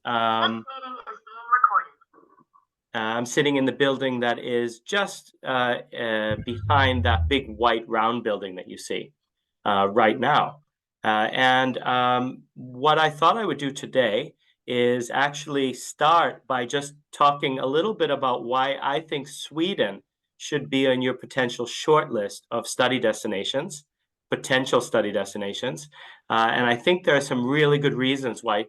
I'm sitting in the building that is just behind that big white round building that you see right now. What I thought I would do today is actually start by just talking a little bit about why I think Sweden should be on your potential shortlist of study destinations, potential study destinations. And I think there are some really good reasons why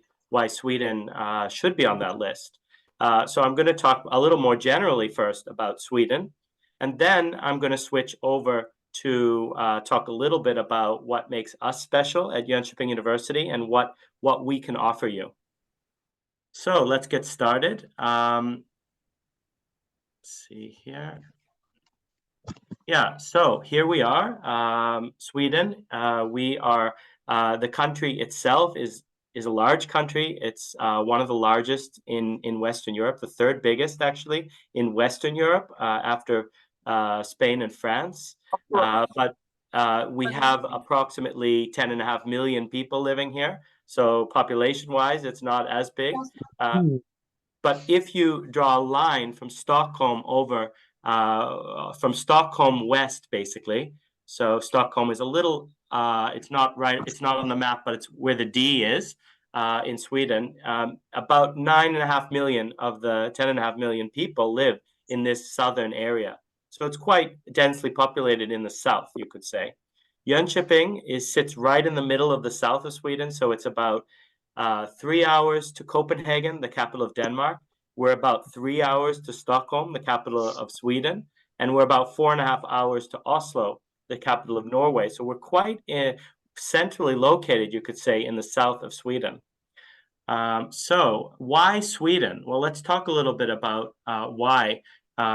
Sweden should be on that list. So I'm going to talk a little more generally first about Sweden, and then I'm going to switch over to talk a little bit about what makes us special at Jönköping University and what we can offer you. So let's get started. Let's see here. Yeah, so here we are, Sweden. We are, the country itself is a large country. It's one of the largest in Western Europe, the third biggest actually in Western Europe after Spain and France. But we have approximately 10.5 million people living here. So population-wise, it's not as big. But if you draw a line from Stockholm over, from Stockholm west, basically, so Stockholm is a little, it's not right, it's not on the map, but it's where the D is in Sweden. About 9.5 million of the 10.5 million people live in this southern area. So it's quite densely populated in the south, you could say. Jönköping sits right in the middle of the south of Sweden, so it's about 3 hours to Copenhagen, the capital of Denmark. We're about 3 hours to Stockholm, the capital of Sweden, and we're about 4.5 hours to Oslo, the capital of Norway. So we're quite centrally located, you could say, in the south of Sweden. So why Sweden? Well, let's talk a little bit about why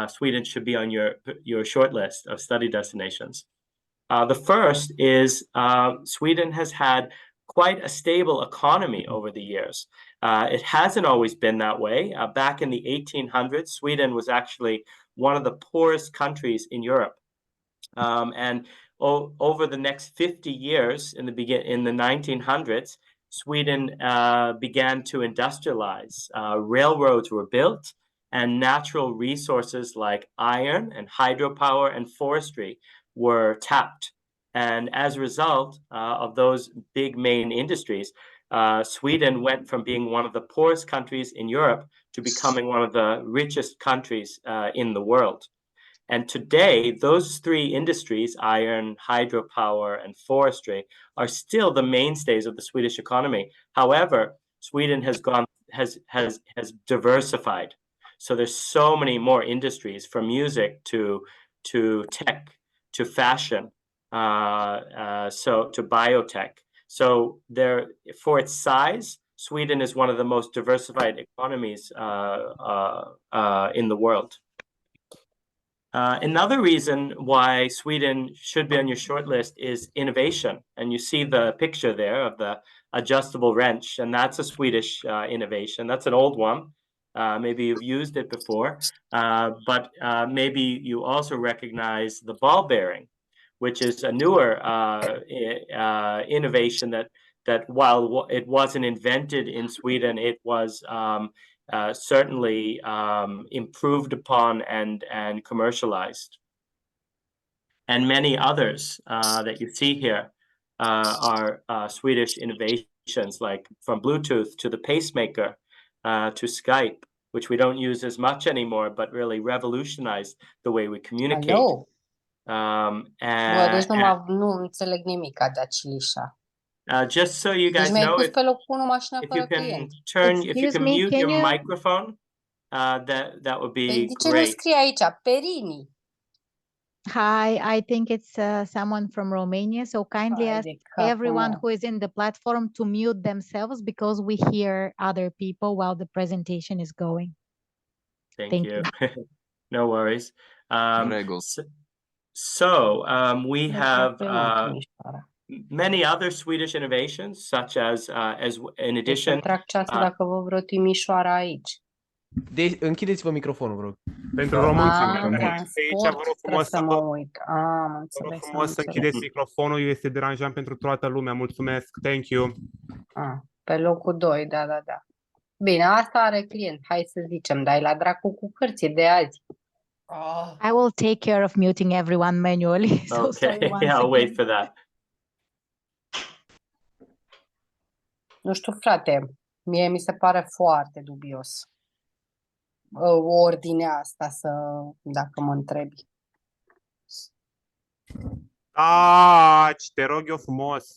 Sweden should be on your short list of study destinations. The first is Sweden has had quite a stable economy over the years. It hasn't always been that way. Back in the 1800s, Sweden was actually one of the poorest countries in Europe. And over the next 50 years, in the 1900s, Sweden began to industrialize. Railroads were built, and natural resources like iron and hydropower and forestry were tapped. And as a result of those big main industries, Sweden went from being one of the poorest countries in Europe to becoming one of the richest countries in the world. And today, those three industries, iron, hydropower, and forestry, are still the mainstays of the Swedish economy. However, Sweden has diversified. So there's so many more industries, from music to tech to fashion, so to biotech. So for its size, Sweden is one of the most diversified economies in the world. Another reason why Sweden should be on your short list is innovation. And you see the picture there of the adjustable wrench, and that's a Swedish innovation. That's an old one. Maybe you've used it before, but maybe you also recognize the ball bearing, which is a newer innovation that while it wasn't invented in Sweden, it was certainly improved upon and commercialized. And many others that you see here are Swedish innovations, like from Bluetooth to the pacemaker to Skype, which we don't use as much anymore, but really revolutionized the way we communicate. Hello. Deci nu înțeleg nimic de Acilișa. Just so you guys know, if you can mute your microphone, that would be great. Scrie aici, Perini. Hi, I think it's someone from Romania. So kindly ask everyone who is in the platform to mute themselves, because we hear other people while the presentation is going. Thank you. No worries. So we have many other Swedish innovations, such as in addition. Dacă vă vreo Timișoara aici. Închideți-vă microfonul, vă rog. Pentru români, transport, să mă uit. Am frumos să închideți microfonul, este deranjant pentru toată lumea. Mulțumesc. Thank you. Pe locul 2, da. Bine, asta are client, hai să zicem, dar e la dracu cu cărții de azi. I will take care of muting everyone manually. So sorry Okay, once yeah, I'll wait again. for that. Nu știu, frate, mie mi se pare foarte dubios ordinea asta, dacă mă întrebi. Taci, te rog eu frumos.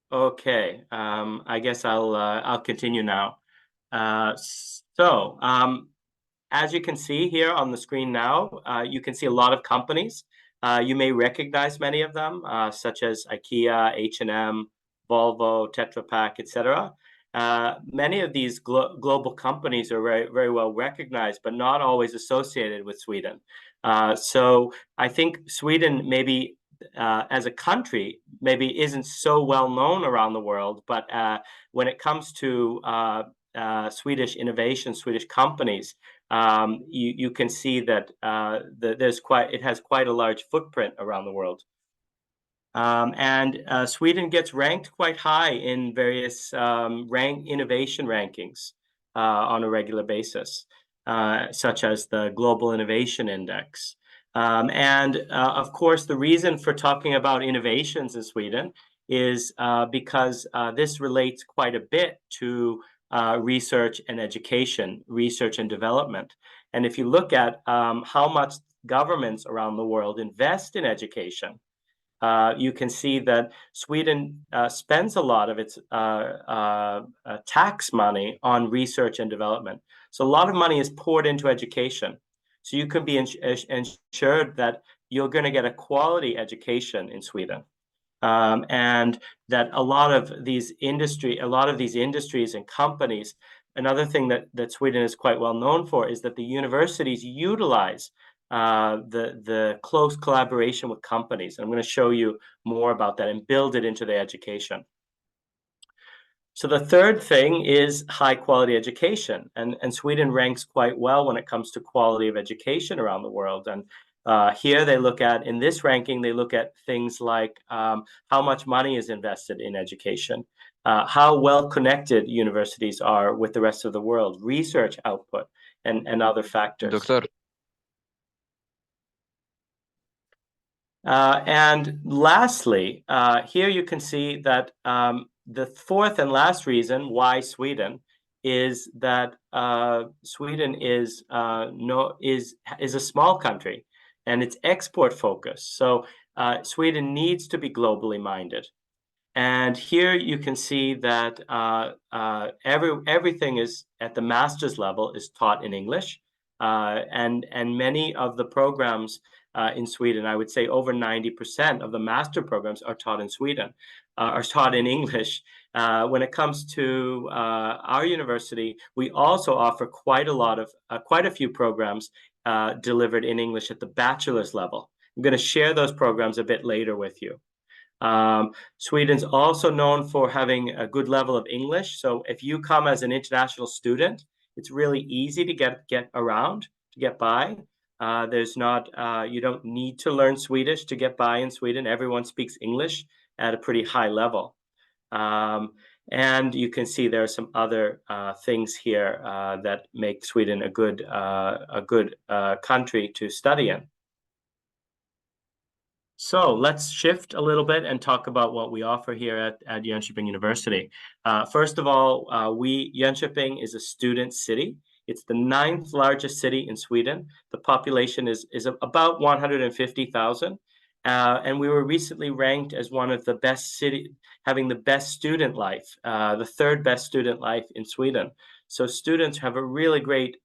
Okay, I guess I'll continue now. As you can see here on the screen now, you can see a lot of companies. You may recognize many of them, such as IKEA, H&M, Volvo, Tetra Pak, etc. Many of these global companies are very, very well recognized, but not always associated with Sweden. So I think Sweden maybe as a country maybe isn't so well known around the world, but when it comes to Swedish innovation, Swedish companies, you can see that it has quite a large footprint around the world. Sweden gets ranked quite high in various innovation rankings on a regular basis, such as the Global Innovation Index. Of course, the reason for talking about innovations in Sweden is because this relates quite a bit to research and education, research and development. And if you look at how much governments around the world invest in education, you can see that Sweden spends a lot of its tax money on research and development. So a lot of money is poured into education. So you can be ensured that you're going to get a quality education in Sweden. And that a lot of these industries and companies, another thing that Sweden is quite well known for is that the universities utilize the close collaboration with companies. I'm going to show you more about that and build it into the education. So the third thing is high quality education, and Sweden ranks quite well when it comes to quality of education around the world. And here they look at, in this ranking, they look at things like how much money is invested in education, how well connected universities are with the rest of the world, research output, and other factors. Doctor. And lastly, here you can see that the fourth and last reason why Sweden is that Sweden is a small country and it's export focused. So Sweden needs to be globally minded. And here you can see that everything is at the master's level is taught in English, and many of the programs in Sweden, I would say over 90% of the master programs are taught in Sweden, are taught in English. When it comes to our university, we also offer quite a few programs delivered in English at the bachelor's level. I'm going to share those programs a bit later with you. Sweden's also known for having a good level of English. So if you come as an international student, it's really easy to get around, to get by. You don't need to learn Swedish to get by in Sweden. Everyone speaks English at a pretty high level. And you can see there are some other things here that make Sweden a good country to study in. So let's shift a little bit and talk about what we offer here at Jönköping University. First of all, Jönköping is a student city. It's the 9th largest city in Sweden. The population is about 150,000. And we were recently ranked as one of the best cities, having the best student life, the 3rd best student life in Sweden. So students have a really great,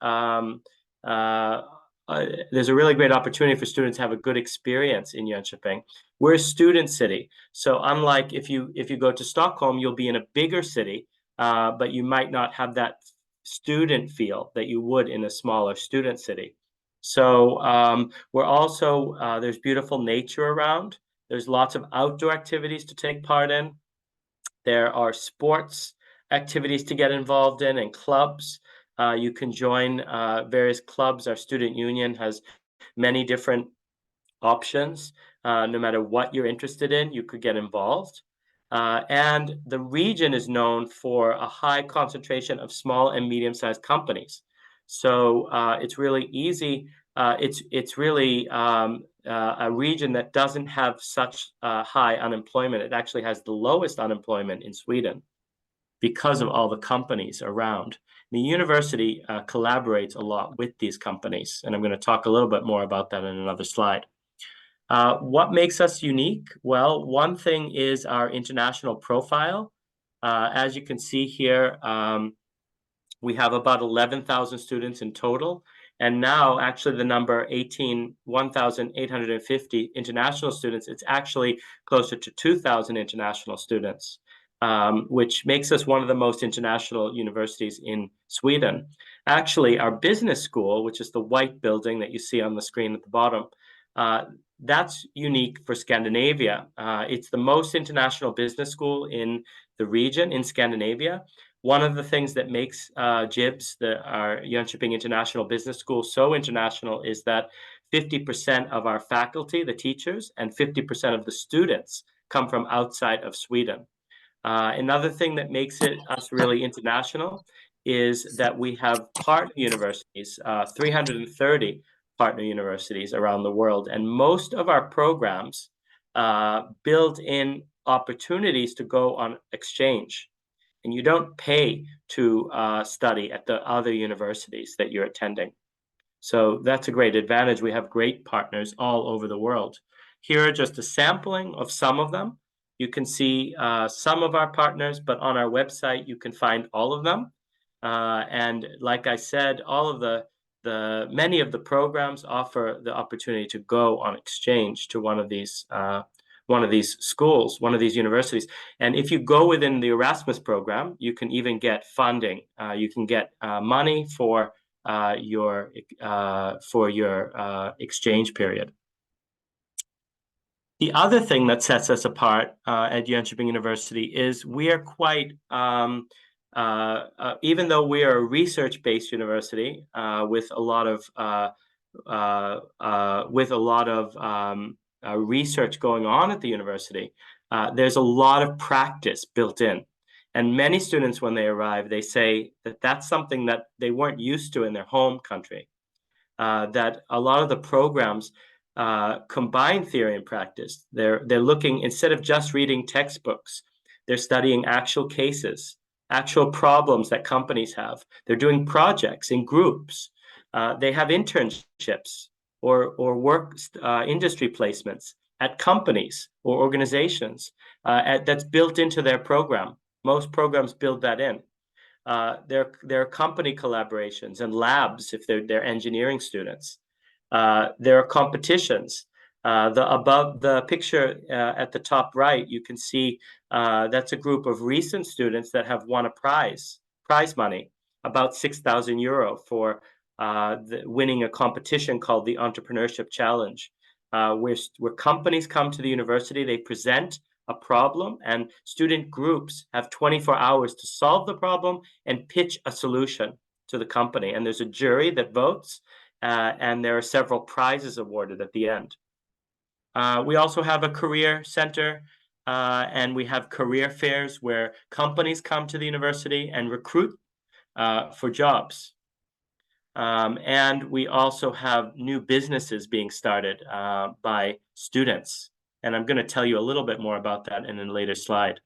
there's a really great opportunity for students to have a good experience in Jönköping. We're a student city. So unlike if you go to Stockholm, you'll be in a bigger city, but you might not have that student feel that you would in a smaller student city. So we're also, there's beautiful nature around. There's lots of outdoor activities to take part in. There are sports activities to get involved in and clubs. You can join various clubs. Our student union has many different options. No matter what you're interested in, you could get involved. And the region is known for a high concentration of small and medium-sized companies. So it's really easy. It's really a region that doesn't have such high unemployment. It actually has the lowest unemployment in Sweden because of all the companies around. The university collaborates a lot with these companies, and I'm going to talk a little bit more about that in another slide. What makes us unique? Well, one thing is our international profile. As you can see here, we have about 11,000 students in total. And now, actually, the number 1,850 international students, it's actually closer to 2,000 international students, which makes us one of the most international universities in Sweden. Actually, our business school, which is the white building that you see on the screen at the bottom, that's unique for Scandinavia. It's the most international business school in the region in Scandinavia. One of the things that makes JIBS, our Jönköping International Business School, so international is that 50% of our faculty, the teachers, and 50% of the students come from outside of Sweden. Another thing that makes us really international is that we have partner universities, 330 partner universities around the world, and most of our programs build in opportunities to go on exchange. And you don't pay to study at the other universities that you're attending. So that's a great advantage. We have great partners all over the world. Here are just a sampling of some of them. You can see some of our partners, but on our website, you can find all of them. And like I said, all of many of the programs offer the opportunity to go on exchange to one of these schools, one of these universities. And if you go within the Erasmus program, you can even get funding. You can get money for your exchange period. The other thing that sets us apart at Jönköping University is we are quite, even though we are a research-based university with a lot of research going on at the university, there's a lot of practice built in. And many students, when they arrive, they say that that's something that they weren't used to in their home country, that a lot of the programs combine theory and practice. They're looking, instead of just reading textbooks, they're studying actual cases, actual problems that companies have. They're doing projects in groups. They have internships or work industry placements at companies or organizations that's built into their program. Most programs build that in. There are company collaborations and labs if they're engineering students. There are competitions. Above the picture at the top right, you can see that's a group of recent students that have won a prize money, about 6,000 euro for winning a competition called the Entrepreneurship Challenge, where companies come to the university, they present a problem, and student groups have 24 hours to solve the problem and pitch a solution to the company. And there's a jury that votes, and there are several prizes awarded at the end. We also have a career center, and we have career fairs where companies come to the university and recruit for jobs. And we also have new businesses being started by students. And I'm going to tell you a little bit more about that in a later slide.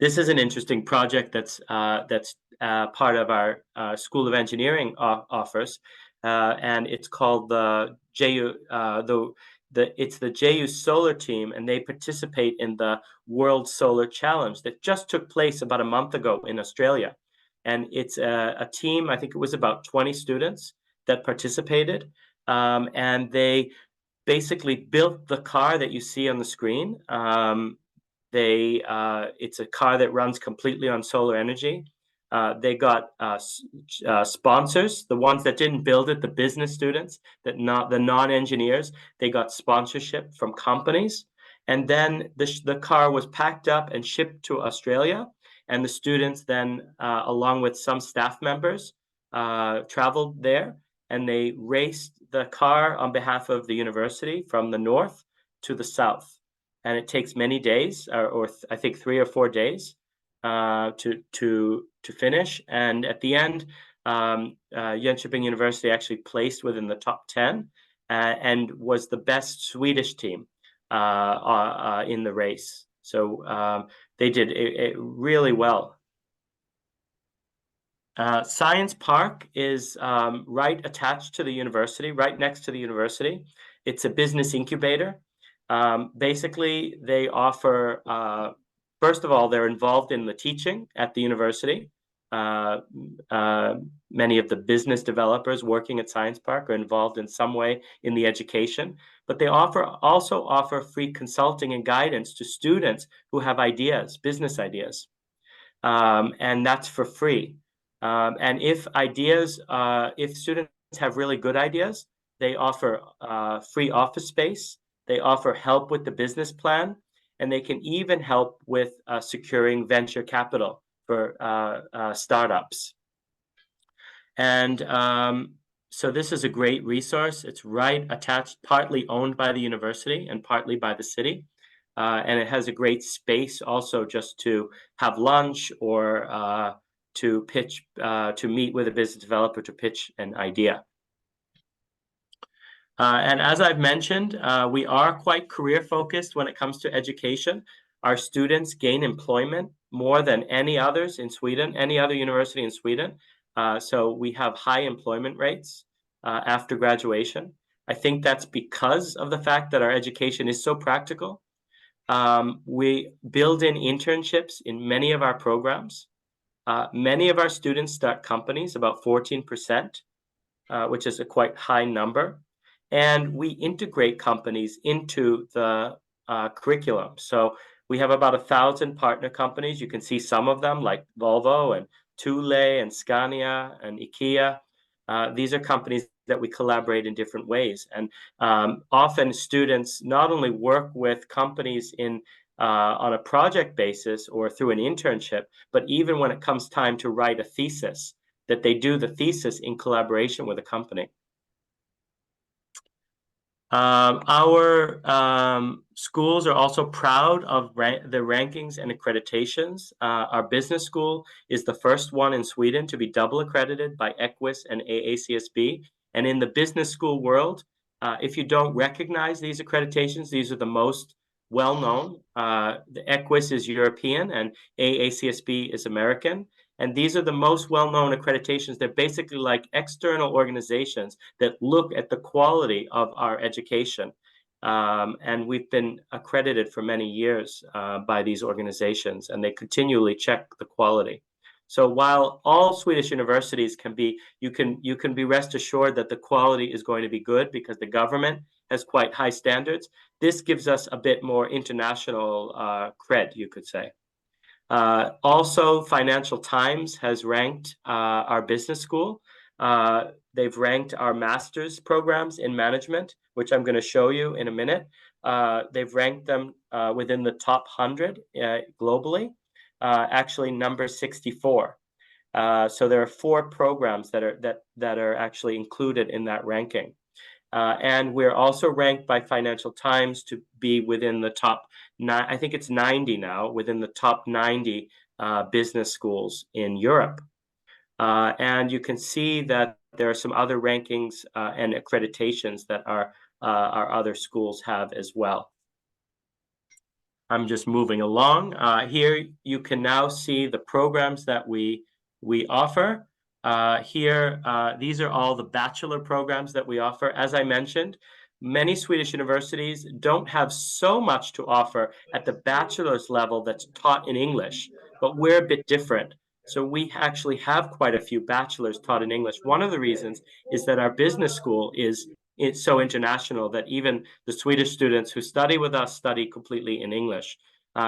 This is an interesting project that's part of our School of Engineering offers, and it's called the JU. It's the JU Solar Team, and they participate in the World Solar Challenge that just took place about a month ago in Australia. And it's a team, I think it was about 20 students that participated, and they basically built the car that you see on the screen. It's a car that runs completely on solar energy. They got sponsors, the ones that didn't build it, the business students, the non-engineers, they got sponsorship from companies. And then the car was packed up and shipped to Australia. And the students then, along with some staff members, traveled there, and they raced the car on behalf of the university from the north to the south. And it takes many days, or I think 3 or 4 days to finish. And at the end, Jönköping University actually placed within the top 10 and was the best Swedish team in the race. So they did it really well. Science Park is right attached to the university, right next to the university. It's a business incubator. Basically, they offer, first of all, they're involved in the teaching at the university. Many of the business developers working at Science Park are involved in some way in the education, but they also offer free consulting and guidance to students who have ideas, business ideas, and that's for free. And if students have really good ideas, they offer free office space. They offer help with the business plan, and they can even help with securing venture capital for startups. And so this is a great resource. It's right attached, partly owned by the university and partly by the city. And it has a great space also just to have lunch or to pitch, to meet with a business developer to pitch an idea. And as I've mentioned, we are quite career focused when it comes to education. Our students gain employment more than any others in Sweden, any other university in Sweden. So we have high employment rates after graduation. I think that's because of the fact that our education is so practical. We build in internships in many of our programs. Many of our students start companies, about 14%, which is a quite high number. And we integrate companies into the curriculum. So we have about 1,000 partner companies. You can see some of them like Volvo and Thule and Scania and IKEA. These are companies that we collaborate in different ways. And often students not only work with companies on a project basis or through an internship, but even when it comes time to write a thesis, that they do the thesis in collaboration with a company. Our schools are also proud of the rankings and accreditations. Our business school is the first one in Sweden to be double accredited by Equus and AACSB. And in the business school world, if you don't recognize these accreditations, these are the most well-known. The Equus is European and AACSB is American. And these are the most well-known accreditations. They're basically like external organizations that look at the quality of our education. And we've been accredited for many years by these organizations, and they continually check the quality. So while all Swedish universities can be, you can be rest assured that the quality is going to be good because the government has quite high standards. This gives us a bit more international cred, you could say. Also, Financial Times has ranked our business school. They've ranked our master's programs in management, which I'm going to show you in a minute. They've ranked them within the top 100 globally, actually number 64. So there are 4 programs that are actually included in that ranking. And we're also ranked by Financial Times to be within the top, I think it's 90 now, within the top 90 business schools in Europe. And you can see that there are some other rankings and accreditations that our other schools have as well. I'm just moving along. Here you can now see the programs that we offer. Here, these are all the bachelor programs that we offer. As I mentioned, many Swedish universities don't have so much to offer at the bachelor's level that's taught in English, but we're a bit different. So we actually have quite a few bachelors taught in English. One of the reasons is that our business school it's so international that even the Swedish students who study with us study completely in English.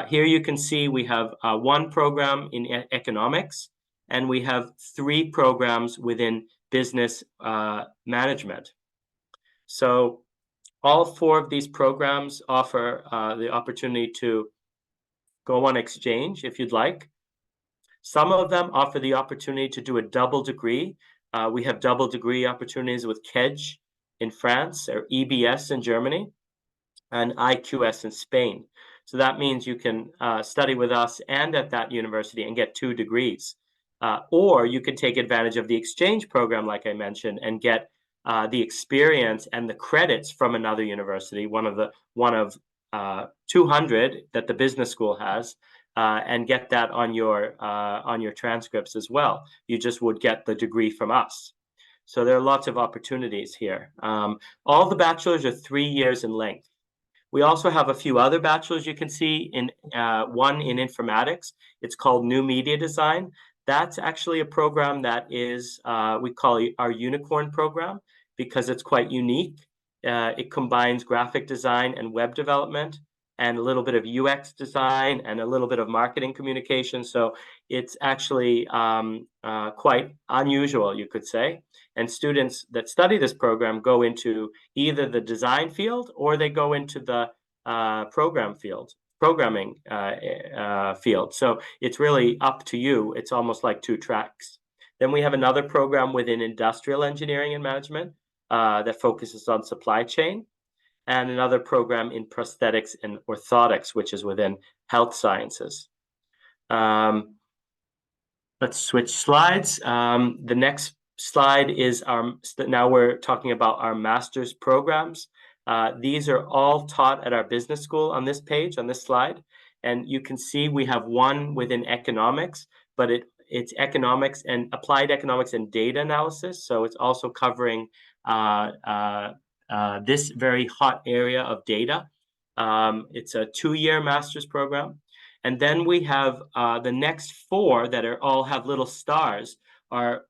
Here you can see we have 1 program in economics, and we have 3 programs within business management. So all 4 of these programs offer the opportunity to go on exchange if you'd like. Some of them offer the opportunity to do a double degree. We have double degree opportunities with KEJ in France or EBS in Germany. and IQS in Spain. So that means you can study with us and at that university and get 2 degrees. Or you could take advantage of the exchange program, like I mentioned, and get the experience and the credits from another university, one of 200 that the business school has, and get that on your transcripts as well. You just would get the degree from us. So there are lots of opportunities here. All the bachelors are 3 years in length. We also have a few other bachelors you can see, in one in informatics. It's called New Media Design. That's actually a program that is, we call it our unicorn program, because it's quite unique. It combines graphic design and web development, and a little bit of UX design, and a little bit of marketing communication. So it's actually quite unusual, you could say. And students that study this program go into either the design field, or they go into the programming field. So it's really up to you. It's almost like 2 tracks. Then we have another program within industrial engineering and management that focuses on supply chain, and another program in prosthetics and orthotics, which is within health sciences. Let's switch slides. The next slide is now we're talking about our master's programs. These are all taught at our business school on this page, on this slide. And you can see we have one within economics, but it's economics and applied economics and data analysis. So it's also covering this very hot area of data. It's a 2-year master's program. And then we have the next 4 that all have little stars are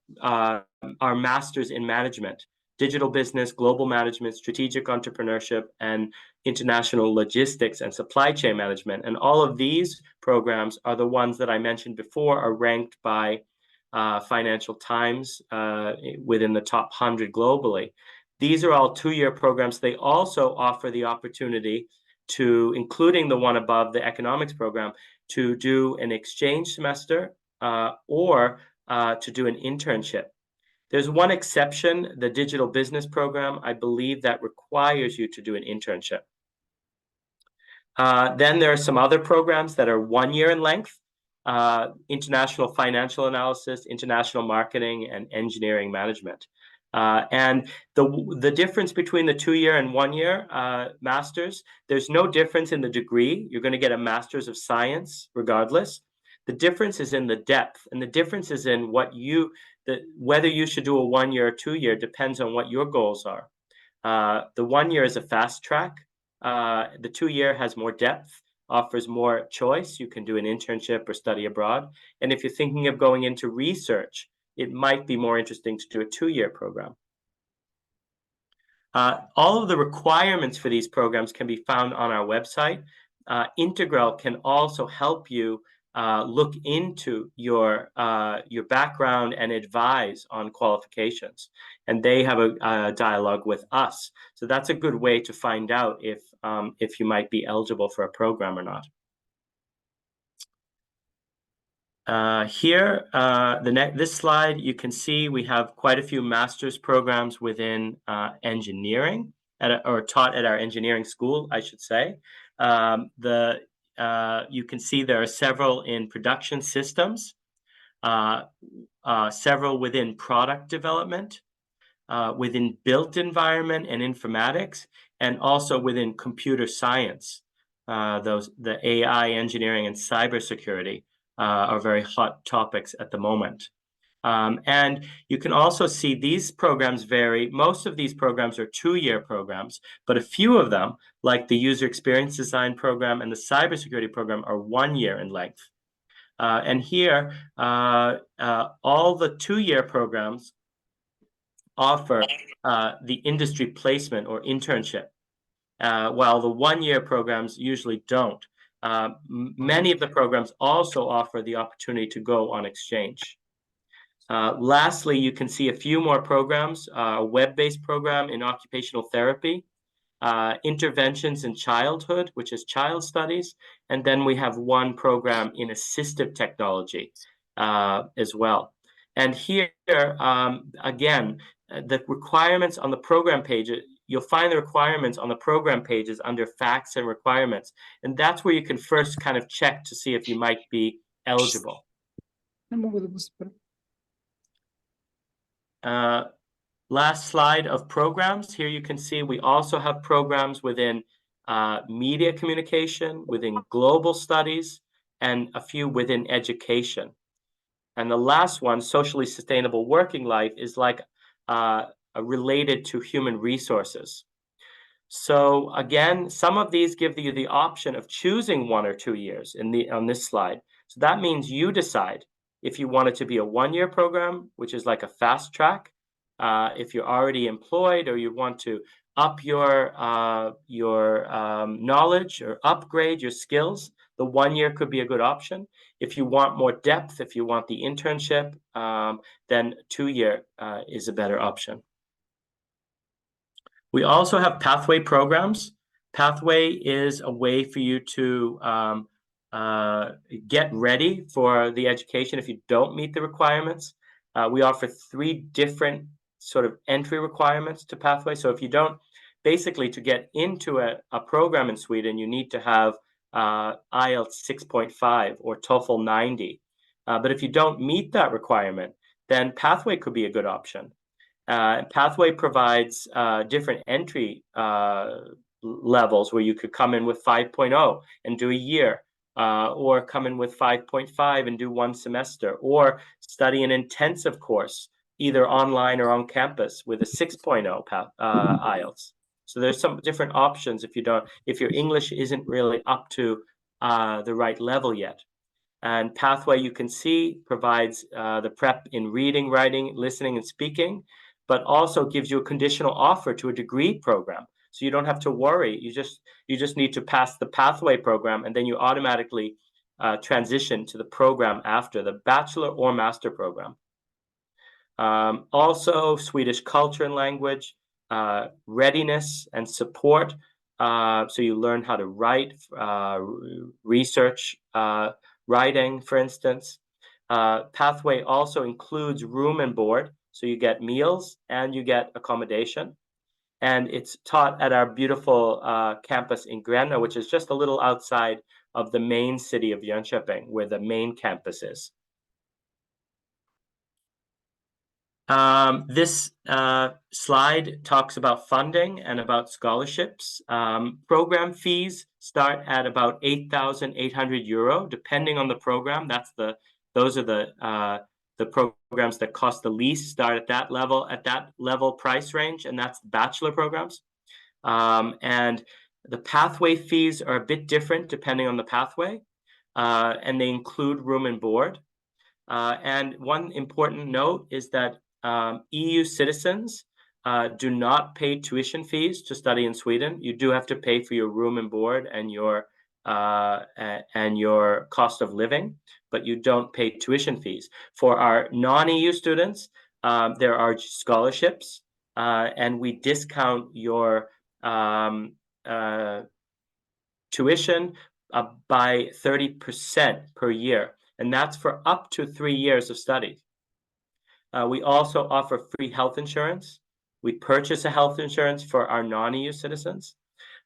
masters in management: digital business, global management, strategic entrepreneurship, and international logistics and supply chain management. And all of these programs are the ones that I mentioned before, are ranked by Financial Times within the top 100 globally. These are all 2-year programs. They also offer the opportunity to, including the one above, the economics program, to do an exchange semester or to do an internship. There's one exception, the digital business program. I believe that requires you to do an internship. Then there are some other programs that are 1 year in length: international financial analysis, international marketing, and engineering management. And the difference between the 2-year and 1-year masters, there's no difference in the degree. You're going to get a master's of science regardless. The difference is in the depth, and the difference is in whether you should do a 1-year or 2-year depends on what your goals are. The 1-year is a fast track. The 2-year has more depth, offers more choice. You can do an internship or study abroad. And if you're thinking of going into research, it might be more interesting to do a 2-year program. All of the requirements for these programs can be found on our website. Integral can also help you look into your background and advise on qualifications. And they have a dialogue with us. So that's a good way to find out if you might be eligible for a program or not. Here, this slide, you can see we have quite a few master's programs within engineering, or taught at our engineering school, I should say. You can see there are several in production systems, several within product development, within built environment and informatics, and also within computer science. The AI engineering and cybersecurity are very hot topics at the moment. And you can also see these programs vary. Most of these programs are 2-year programs, but a few of them, like the user experience design program and the cybersecurity program, are 1 year in length. And here, all the 2-year programs offer the industry placement or internship, while the 1-year programs usually don't. Many of the programs also offer the opportunity to go on exchange. Lastly, you can see a few more programs: a web-based program in occupational therapy, interventions in childhood, which is child studies, and then we have one program in assistive technology as well. And here, again, the requirements on the program page, you'll find the requirements on the program pages under facts and requirements. And that's where you can first kind of check to see if you might be eligible. Last slide of programs. Here you can see we also have programs within media communication, within global studies, and a few within education. And the last one, socially sustainable working life, is like related to human resources. So again, some of these give you the option of choosing 1 or 2 years on this slide. So that means you decide if you want it to be a 1-year program, which is like a fast track. If you're already employed or you want to up your knowledge or upgrade your skills, the 1 year could be a good option. If you want more depth, if you want the internship, then 2-year is a better option. We also have pathway programs. Pathway is a way for you to get ready for the education if you don't meet the requirements. We offer 3 different sort of entry requirements to pathway. So if you don't, basically to get into a program in Sweden, you need to have IELTS 6.5 or TOEFL 90. But if you don't meet that requirement, then pathway could be a good option. Pathway provides different entry levels where you could come in with 5.0 and do a year, or come in with 5.5 and do 1 semester, or study an intensive course, either online or on campus with a 6.0 IELTS. So there's some different options if your English isn't really up to the right level yet. And Pathway, you can see, provides the prep in reading, writing, listening, and speaking, but also gives you a conditional offer to a degree program. So you don't have to worry. You just need to pass the Pathway program, and then you automatically transition to the program after, the bachelor or master program. Also, Swedish culture and language, readiness and support. So you learn how to write, research, writing, for instance. Pathway also includes room and board. So you get meals and you get accommodation. And it's taught at our beautiful campus in Gränna, which is just a little outside of the main city of Jönköping, where the main campus is. This slide talks about funding and about scholarships. Program fees start at about 8,800 euro, depending on the program. Those are the programs that cost the least, start at that level price range, and that's bachelor programs. And the pathway fees are a bit different depending on the pathway, and they include room and board. And one important note is that EU citizens do not pay tuition fees to study in Sweden. You do have to pay for your room and board and your cost of living, but you don't pay tuition fees. For our non-EU students, there are scholarships, and we discount your tuition by 30% per year, and that's for up to 3 years of study. We also offer free health insurance. We purchase a health insurance for our non-EU citizens,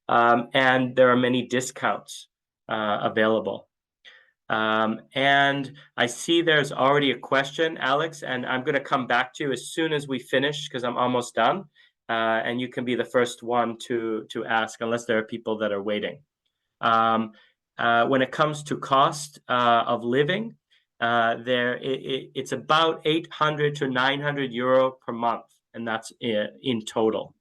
and there are many discounts available. And I see there's already a question, Alex, and I'm going to come back to you as soon as we finish because I'm almost done. And you can be the first one to ask, unless there are people that are waiting. When it comes to cost of living, it's about 800 to 900 euro per month, and that's in total.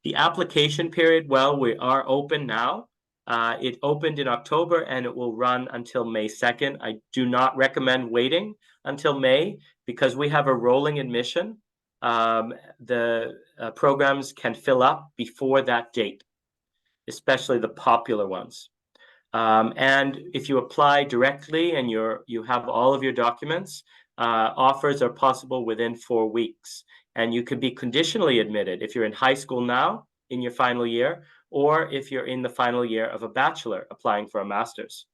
The application period, well, we are open now. It opened in October and it will run until May 2nd. I do not recommend waiting until May because we have a rolling admission. The programs can fill up before that date, especially the popular ones. And if you apply directly and you have all of your documents, offers are possible within 4 weeks. And you could be conditionally admitted if you're in high school now in your final year, or if you're in the final year of a bachelor applying for a master's.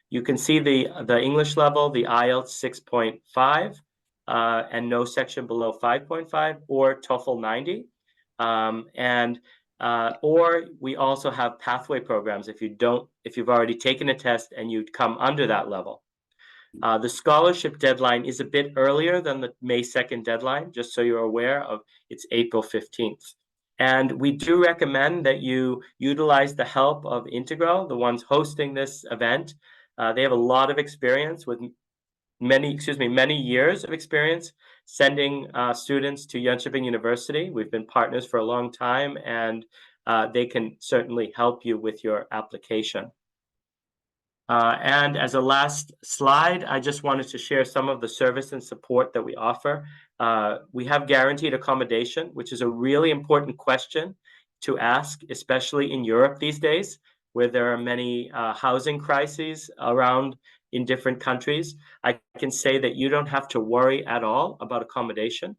You can see the English level, the IELTS 6.5, and no section below 5.5, or TOEFL 90. Or we also have pathway programs if you've already taken a test and you'd come under that level. The scholarship deadline is a bit earlier than the May 2nd deadline, just so you're aware of. It's April 15th. And we do recommend that you utilize the help of Integral, the ones hosting this event. They have a lot of experience with many years of experience sending students to Jönköping University. We've been partners for a long time, and they can certainly help you with your application. And as a last slide, I just wanted to share some of the service and support that we offer. We have guaranteed accommodation, which is a really important question to ask, especially in Europe these days, where there are many housing crises around in different countries. I can say that you don't have to worry at all about accommodation.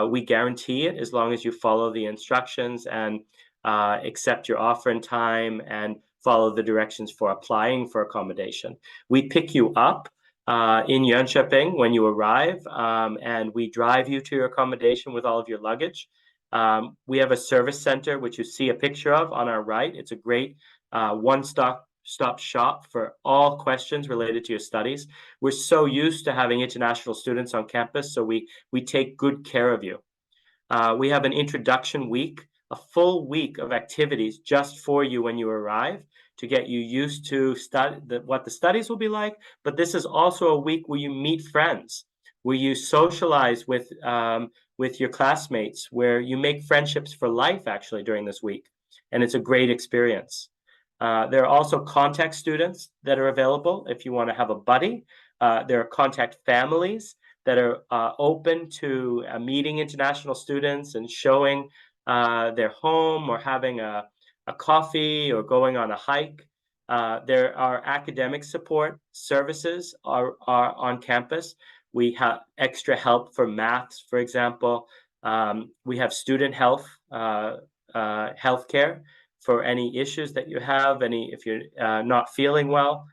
We guarantee it as long as you follow the instructions and accept your offer in time and follow the directions for applying for accommodation. We pick you up in Jönköping when you arrive, and we drive you to your accommodation with all of your luggage. We have a service center, which you see a picture of on our right. It's a great one-stop shop for all questions related to your studies. We're so used to having international students on campus, so we take good care of you. We have an introduction week, a full week of activities just for you when you arrive to get you used to what the studies will be like. But this is also a week where you meet friends, where you socialize with your classmates, where you make friendships for life actually during this week. And it's a great experience. There are also contact students that are available if you want to have a buddy. There are contact families that are open to meeting international students and showing their home or having a coffee or going on a hike. There are academic support services are on campus. We have extra help for maths, for example. We have student health, healthcare for any issues that you have, if you're not feeling well.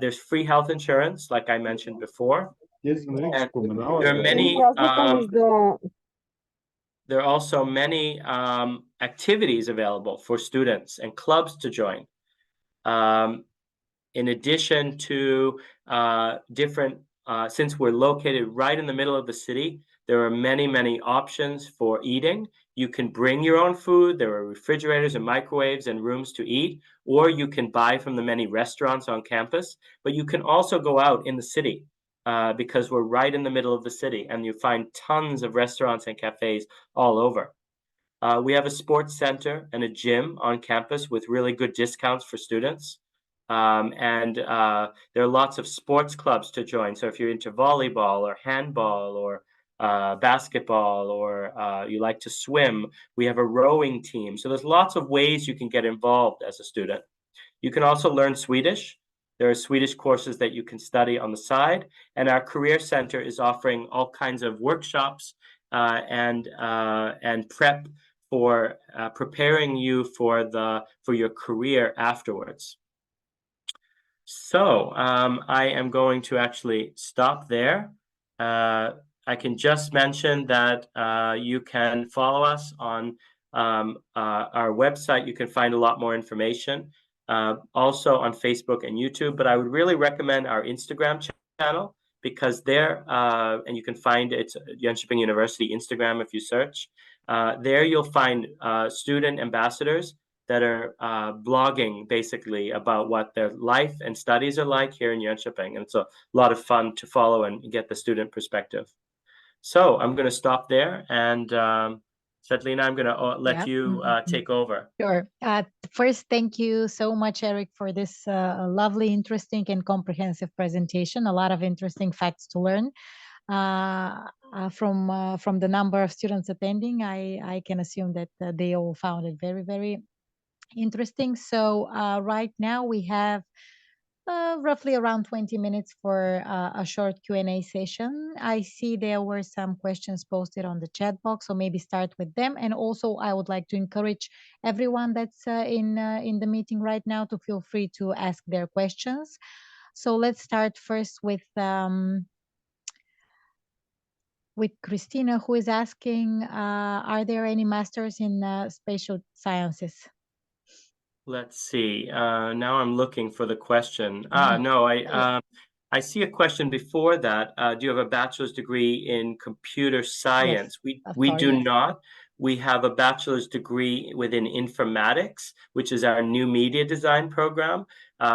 There's free health insurance, like I mentioned before. And there are also many activities available for students and clubs to join. In addition to since we're located right in the middle of the city, there are many options for eating. You can bring your own food. There are refrigerators and microwaves and rooms to eat, or you can buy from the many restaurants on campus. But you can also go out in the city because we're right in the middle of the city, and you find tons of restaurants and cafes all over. We have a sports center and a gym on campus with really good discounts for students. And there are lots of sports clubs to join. So if you're into volleyball or handball or basketball, or you like to swim, we have a rowing team. So there's lots of ways you can get involved as a student. You can also learn Swedish. There are Swedish courses that you can study on the side, and our career center is offering all kinds of workshops and prep for preparing you for your career afterwards. So I am going to actually stop there. I can just mention that you can follow us on our website. You can find a lot more information. Also on Facebook and YouTube, but I would really recommend our Instagram channel, because there, and you can find it's Jönköping University Instagram if you search. There you'll find student ambassadors that are blogging basically about what their life and studies are like here in Jönköping. And it's a lot of fun to follow and get the student perspective. So I'm going to stop there, and Svetlina, I'm going to let you take over. Sure. First, thank you so much, Eric, for this lovely, interesting, and comprehensive presentation. A lot of interesting facts to learn from the number of students attending. I can assume that they all found it very, very interesting. So right now we have roughly around 20 minutes for a short Q&A session. I see there were some questions posted on the chat box, so maybe start with them. And also I would like to encourage everyone that's in the meeting right now to feel free to ask their questions. So let's start first with with Christina, who is asking, are there any masters in spatial sciences? Let's see. Now I'm looking for the question. No, I see a question before that. Do you have a bachelor's degree in computer science? Yes, We sorry, do yes. not. We have a bachelor's degree within informatics, which is our new media design program,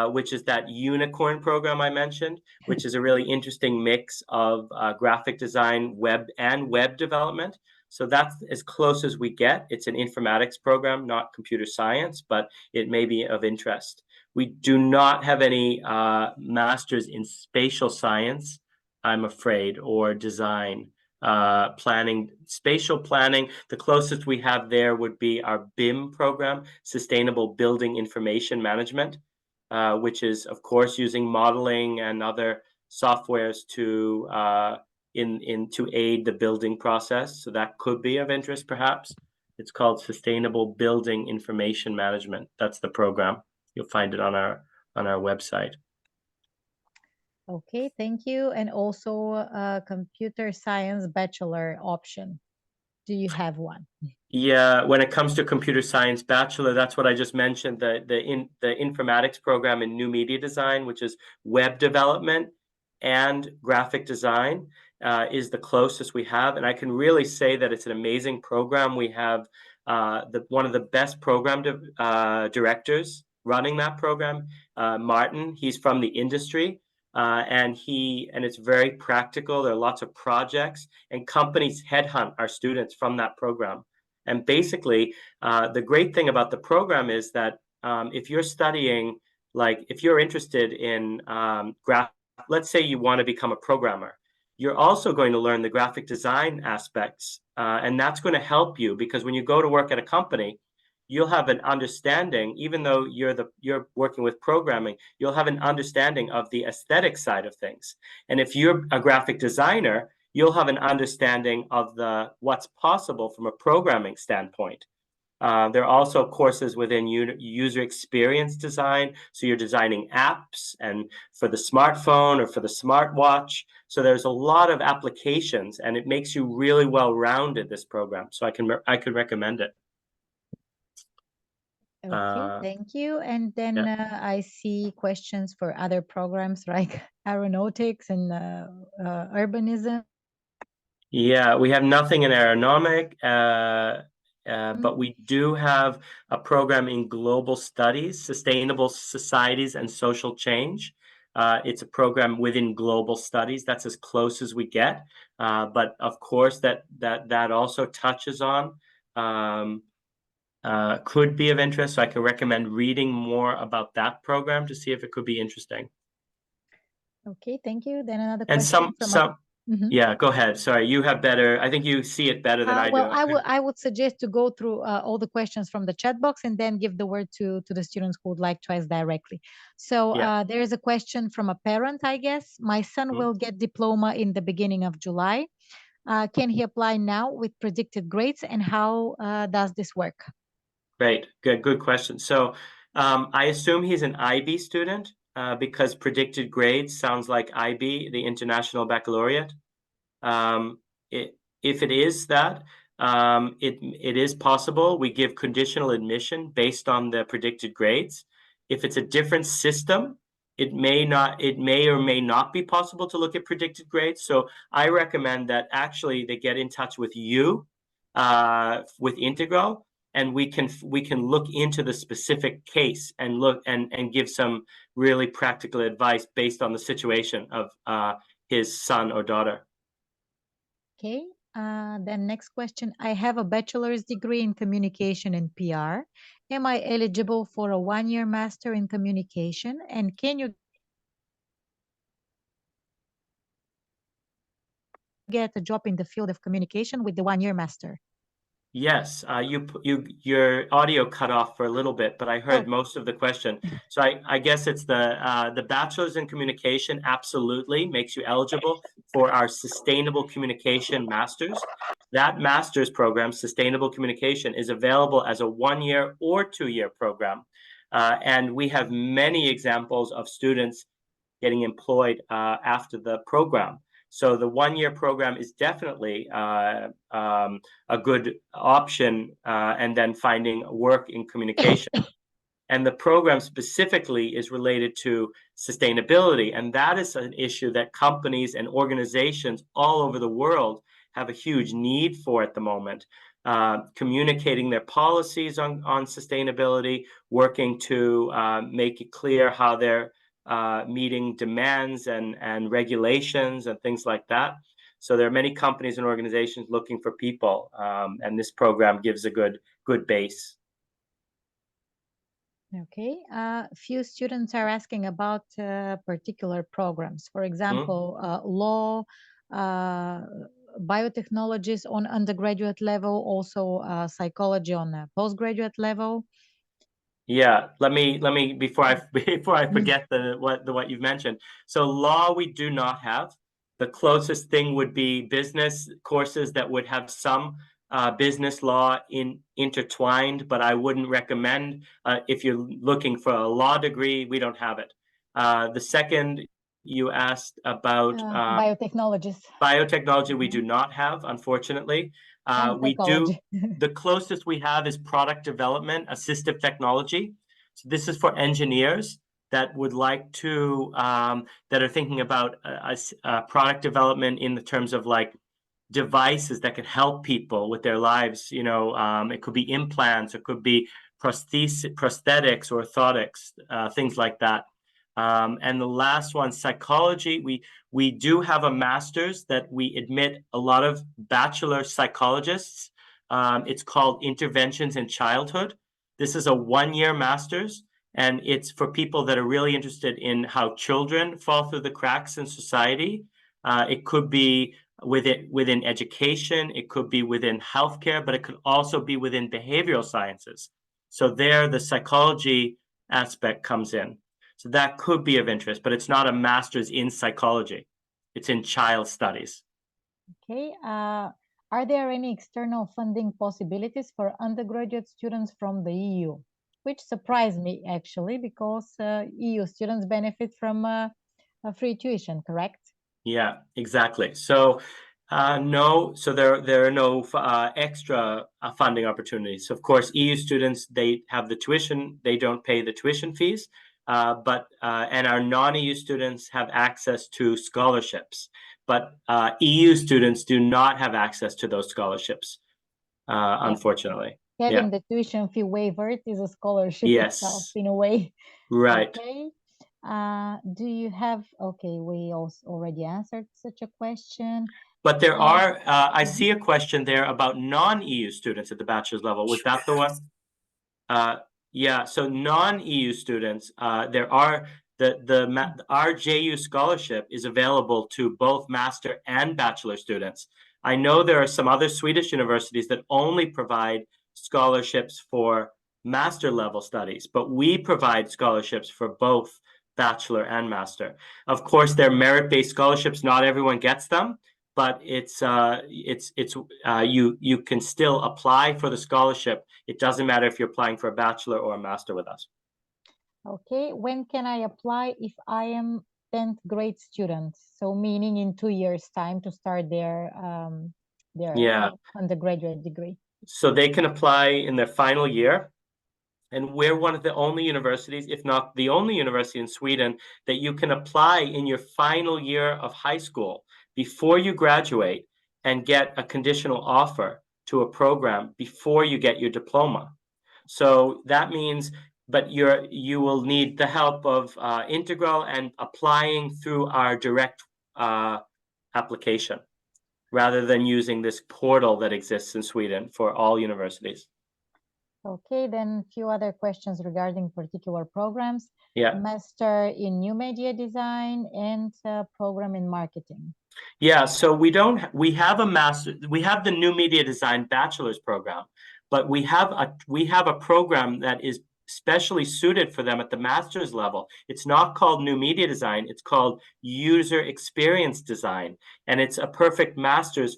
which is that unicorn program I mentioned, which is a really interesting mix of graphic design, web development. So that's as close as we get. It's an informatics program, not computer science, but it may be of interest. We do not have any masters in spatial science, I'm afraid, or design, planning, spatial planning. The closest we have there would be our BIM program, Sustainable Building Information Management, which is, of course, using modeling and other softwares to to aid the building process. So that could be of interest, perhaps. It's called Sustainable Building Information Management. That's the program. You'll find it on our website. Okay, thank you. And also a computer science bachelor option. Do you have one? Yeah, when it comes to computer science bachelor, that's what I just mentioned, the informatics program in new media design, which is web development and graphic design, is the closest we have. And I can really say that it's an amazing program. We have one of the best program directors running that program, Martin. He's from the industry. And it's very practical. There are lots of projects, and companies headhunt our students from that program. And basically, the great thing about the program is that if you're studying, like if you're interested in let's say you want to become a programmer, you're also going to learn the graphic design aspects, and that's going to help you, because when you go to work at a company, you'll have an understanding, even though you're working with programming, you'll have an understanding of the aesthetic side of things. And if you're a graphic designer, you'll have an understanding of what's possible from a programming standpoint. There are also courses within user experience design. So you're designing apps and for the smartphone or for the smartwatch. So there's a lot of applications, and it makes you really well-rounded, this program. So I could recommend it. Okay, thank you. And then I see questions for other programs like aeronautics and urbanism. Yeah, we have nothing in aeronautic, but we do have a program in global studies, sustainable societies and social change. It's a program within global studies. That's as close as we get. But of course, that also touches on could be of interest. So I can recommend reading more about that program to see if it could be interesting. Okay, thank you. Then another and question some yeah, go ahead. Sorry, you have better. I think you see it better than I do. Well, I would suggest to go through all the questions from the chat box and then give the word to the students who would like to ask directly. So there is a question from a parent, I guess. My son will get diploma in the beginning of July. Can he apply now with predicted grades, and how does this work? Great, good question. So I assume he's an IB student because predicted grades sounds like IB, the International Baccalaureate. If it is that, it is possible. We give conditional admission based on the predicted grades. If it's a different system, it may or may not be possible to look at predicted grades. So I recommend that actually they get in touch with you, with Integral, and we can look into the specific case and look and give some really practical advice based on the situation of his son or daughter. Okay. Then next question. I have a bachelor's degree in communication and PR. Am I eligible for a one-year master in communication? And can you get a job in the field of communication with the one-year master? Yes, your audio cut off for a little bit, but I heard most of the question. So I guess it's the bachelor's in communication absolutely makes you eligible for our sustainable communication masters. That master's program, sustainable communication, is available as a 1-year or 2-year program, and we have many examples of students getting employed after the program. So the one-year program is definitely a good option, and then finding work in communication. And the program specifically is related to sustainability. And that is an issue that companies and organizations all over the world have a huge need for at the moment. Communicating their policies on sustainability, working to make it clear how they're meeting demands and regulations and things like that. So there are many companies and organizations looking for people, and this program gives a good base. Okay, few students are asking about particular programs. For example, law, biotechnologies on undergraduate level, also psychology on a postgraduate level. Yeah, let me before I forget what you've mentioned. So law we do not have. The closest thing would be business courses that would have some business law intertwined, but I wouldn't recommend if you're looking for a law degree, we don't have it. The second you asked about biotechnologies. Biotechnology we do not have, unfortunately. We do. The closest we have is product development, assistive technology. So this is for engineers that would like to that are thinking about product development in the terms of like devices that could help people with their lives. You know, it could be implants, it could be prosthetics, orthotics, things like that. And the last one, psychology. We do have a master's that we admit a lot of bachelor psychologists. It's called Interventions in Childhood. This is a one-year master's, and it's for people that are really interested in how children fall through the cracks in society. It could be within education, it could be within healthcare, but it could also be within behavioral sciences. So there, the psychology aspect comes in. So that could be of interest, but it's not a master's in psychology. It's in child studies. Okay. Are there any external funding possibilities for undergraduate students from the EU? Which surprised me, actually, because EU students benefit from a free tuition, correct? Yeah, exactly. So no, so there are no extra funding opportunities. So of course, EU students, they have the tuition, they don't pay the tuition fees. And our non-EU students have access to scholarships, but EU students do not have access to those scholarships, unfortunately. Having the tuition fee waiver is a scholarship itself, in a way. Right. Okay. Do you have, okay, we also already answered such a question. But there are, I see a question there about non-EU students at the bachelor's level. Was that the one? Yeah, so non-EU students, there are our JU scholarship is available to both master and bachelor students. I know there are some other Swedish universities that only provide scholarships for master level studies, but we provide scholarships for both bachelor and master. Of course, they're merit-based scholarships. Not everyone gets them, but you can still apply for the scholarship. It doesn't matter if you're applying for a bachelor or a master with us. Okay, when can I apply if I am 10th grade student? So meaning in 2 years' time to start their undergraduate degree. So they can apply in their final year. And we're one of the only universities, if not the only university in Sweden, that you can apply in your final year of high school before you graduate and get a conditional offer to a program before you get your diploma. So that means, but you will need the help of Integral and applying through our direct application, rather than using this portal that exists in Sweden for all universities. Okay, then a few other questions regarding particular programs. Yeah. Master in New Media Design and program in Marketing. Yeah, so we have a master, we have the New Media Design bachelor's program, but we have a program that is specially suited for them at the master's level. It's not called New Media Design, it's called User Experience Design. And it's a perfect master's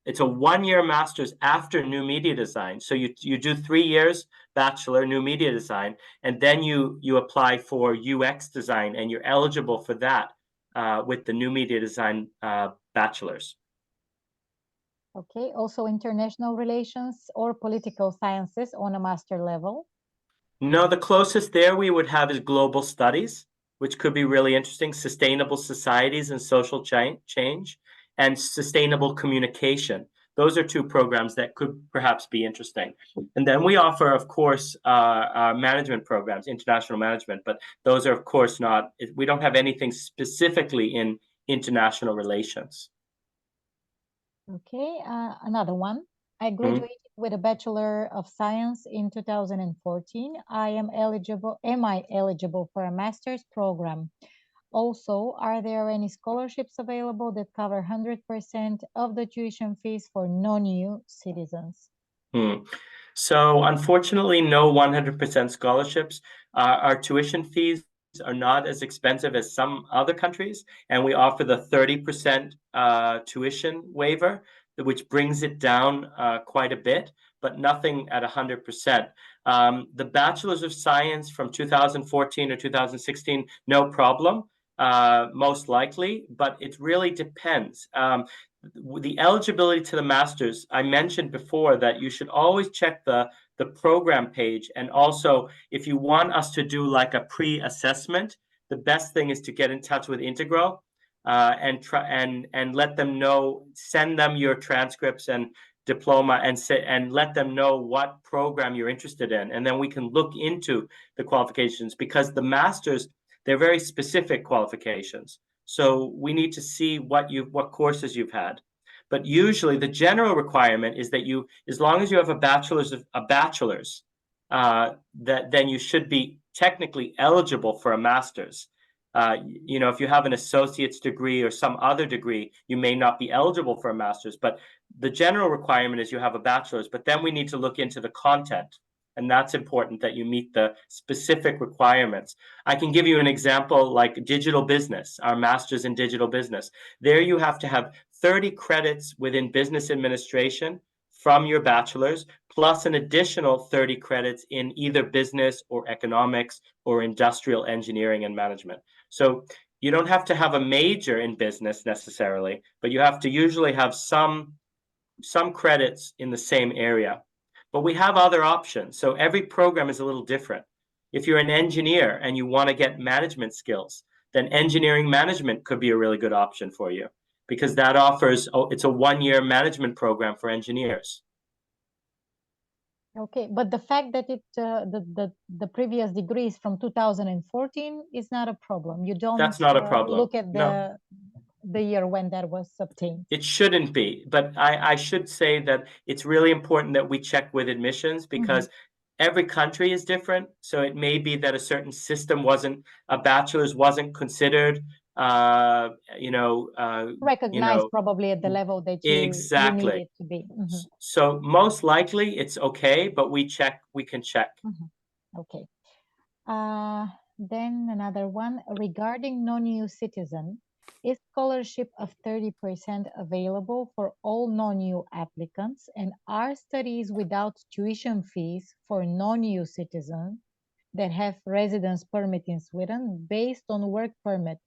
it's a one-year master's after New Media Design. So you do 3 years bachelor New Media Design, and then you apply for UX design, and you're eligible for that with the new media design bachelor's. Okay, also international relations or political sciences on a master level? No, the closest there we would have is global studies, which could be really interesting, sustainable societies and social change, and sustainable communication. Those are two programs that could perhaps be interesting. And then we offer, of course, management programs, international management, but those are, of course, not, we don't have anything specifically in international relations. Okay, another one. I graduated with a Bachelor of Science in 2014. Am I eligible for a master's program? Also, are there any scholarships available that cover 100% of the tuition fees for non-EU citizens? So unfortunately, no 100% scholarships. Our tuition fees are not as expensive as some other countries, and we offer the 30% tuition waiver, which brings it down quite a bit, but nothing at 100%. The Bachelor's of Science from 2014 or 2016, no problem, most likely, but it really depends. The eligibility to the master's, I mentioned before that you should always check the program page, and also if you want us to do like a pre-assessment, the best thing is to get in touch with Integral and let them know, send them your transcripts and diploma and let them know what program you're interested in, and then we can look into the qualifications, because the masters, they're very specific qualifications. So we need to see what courses you've had. But usually the general requirement is that you, as long as you have a bachelor's, then you should be technically eligible for a master's. You know, if you have an associate's degree or some other degree, you may not be eligible for a master's, but the general requirement is you have a bachelor's. But then we need to look into the content, and that's important that you meet the specific requirements. I can give you an example, like digital business, our master's in digital business. There you have to have 30 credits within business administration from your bachelor's, plus an additional 30 credits in either business or economics or industrial engineering and management. So you don't have to have a major in business necessarily, but you have to usually have some credits in the same area. But we have other options. So every program is a little different. If you're an engineer and you want to get management skills, then engineering management could be a really good option for you, because that offers, it's a one-year management program for engineers. Okay, but the fact that the previous degree is from 2014 is not a problem. You don't. That's not a problem. Look at the year when that was obtained. It shouldn't be, but I should say that it's really important that we check with admissions, because every country is different. So it may be that a certain system a bachelor's wasn't considered, recognized probably at the level that you need it to be. So most likely it's okay, but we can check. Okay. Then another one regarding non-EU citizen. Is scholarship of 30% available for all non-EU applicants, and are studies without tuition fees for non-EU citizens that have residence permit in Sweden based on work permit?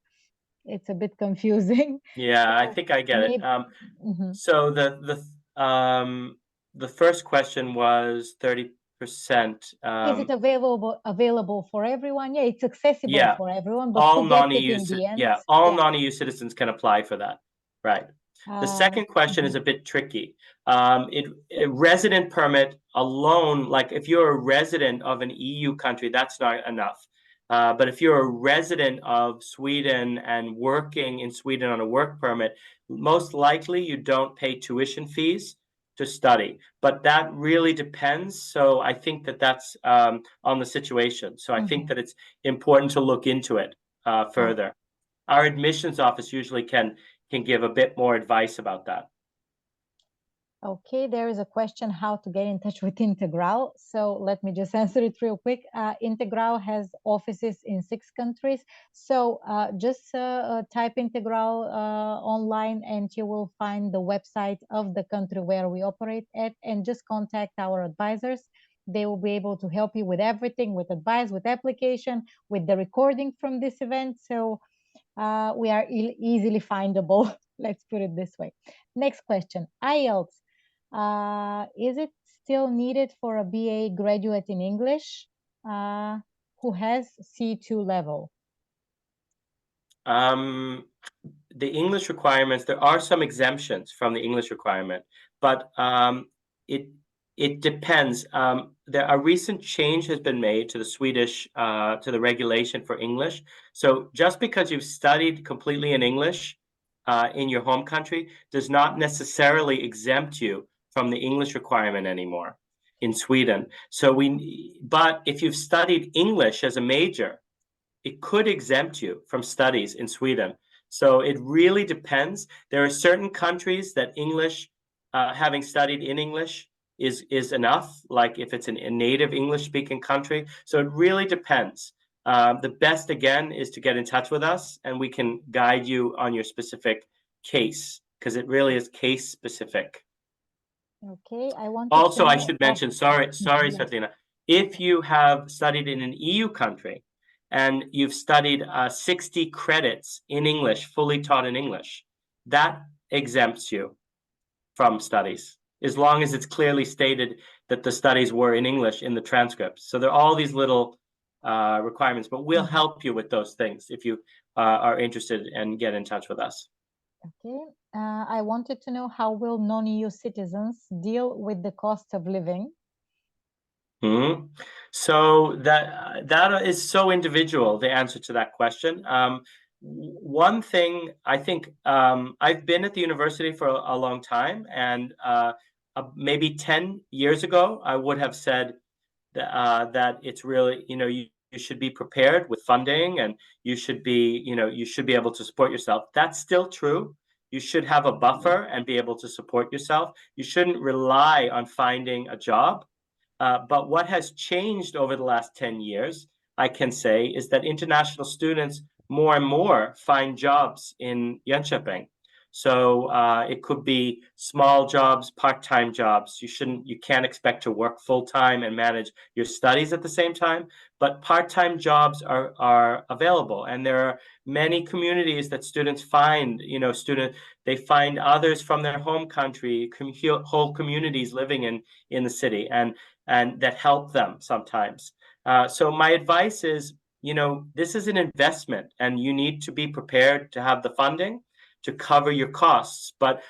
It's a bit confusing. Yeah, I think I get it. So the first question was 30%. Is it available for everyone? Yeah, it's accessible for everyone, but all who gets it in the end? Yeah, all non-EU citizens can apply for that, right? The second question is a bit tricky. A resident permit alone, like if you're a resident of an EU country, that's not enough. But if you're a resident of Sweden and working in Sweden on a work permit, most likely you don't pay tuition fees to study, but that really depends. So I think that that's on the situation. So I think that it's important to look into it further. Our admissions office usually can give a bit more advice about that. Okay, there is a question how to get in touch with Integral. So let me just answer it real quick. Integral has offices in 6 countries. So just type Integral online and you will find the website of the country where we operate at, and just contact our advisors. They will be able to help you with everything, with advice, with application, with the recording from this event. So we are easily findable. Let's put it this way. Next question. IELTS. Is it still needed for a BA graduate in English who has C2 level? The English requirements, there are some exemptions from the English requirement, but it depends. A recent change has been made to the Swedish, to the regulation for English. So just because you've studied completely in English in your home country does not necessarily exempt you from the English requirement anymore in Sweden. But if you've studied English as a major, it could exempt you from studies in Sweden. So it really depends. There are certain countries that English, having studied in English, is enough, like if it's a native English-speaking country. So it really depends. The best, again, is to get in touch with us, and we can guide you on your specific case, because it really is case-specific. Okay, Also, I should mention, sorry, yes. Svetlana, if you have studied in an EU country, and you've studied 60 credits in English, fully taught in English, that exempts you from studies, as long as it's clearly stated that the studies were in English in the transcripts. So there are all these little requirements, but we'll help you with those things if you are interested and get in touch with us. Okay, I wanted to know, how will non-EU citizens deal with the cost of living? So that is so individual, the answer to that question. One thing, I think, I've been at the university for a long time, and maybe 10 years ago, I would have said that it's really, you should be prepared with funding, and you should be able to support yourself. That's still true. You should have a buffer and be able to support yourself. You shouldn't rely on finding a job. But what has changed over the last 10 years, I can say, is that international students more and more find jobs in Jönköping. So it could be small jobs, part-time jobs. You can't expect to work full-time and manage your studies at the same time, but part-time jobs are available. And there are many communities that students find, they find others from their home country, whole communities living in the city, and that help them sometimes. So my advice is, this is an investment, and you need to be prepared to have the funding to cover your costs. But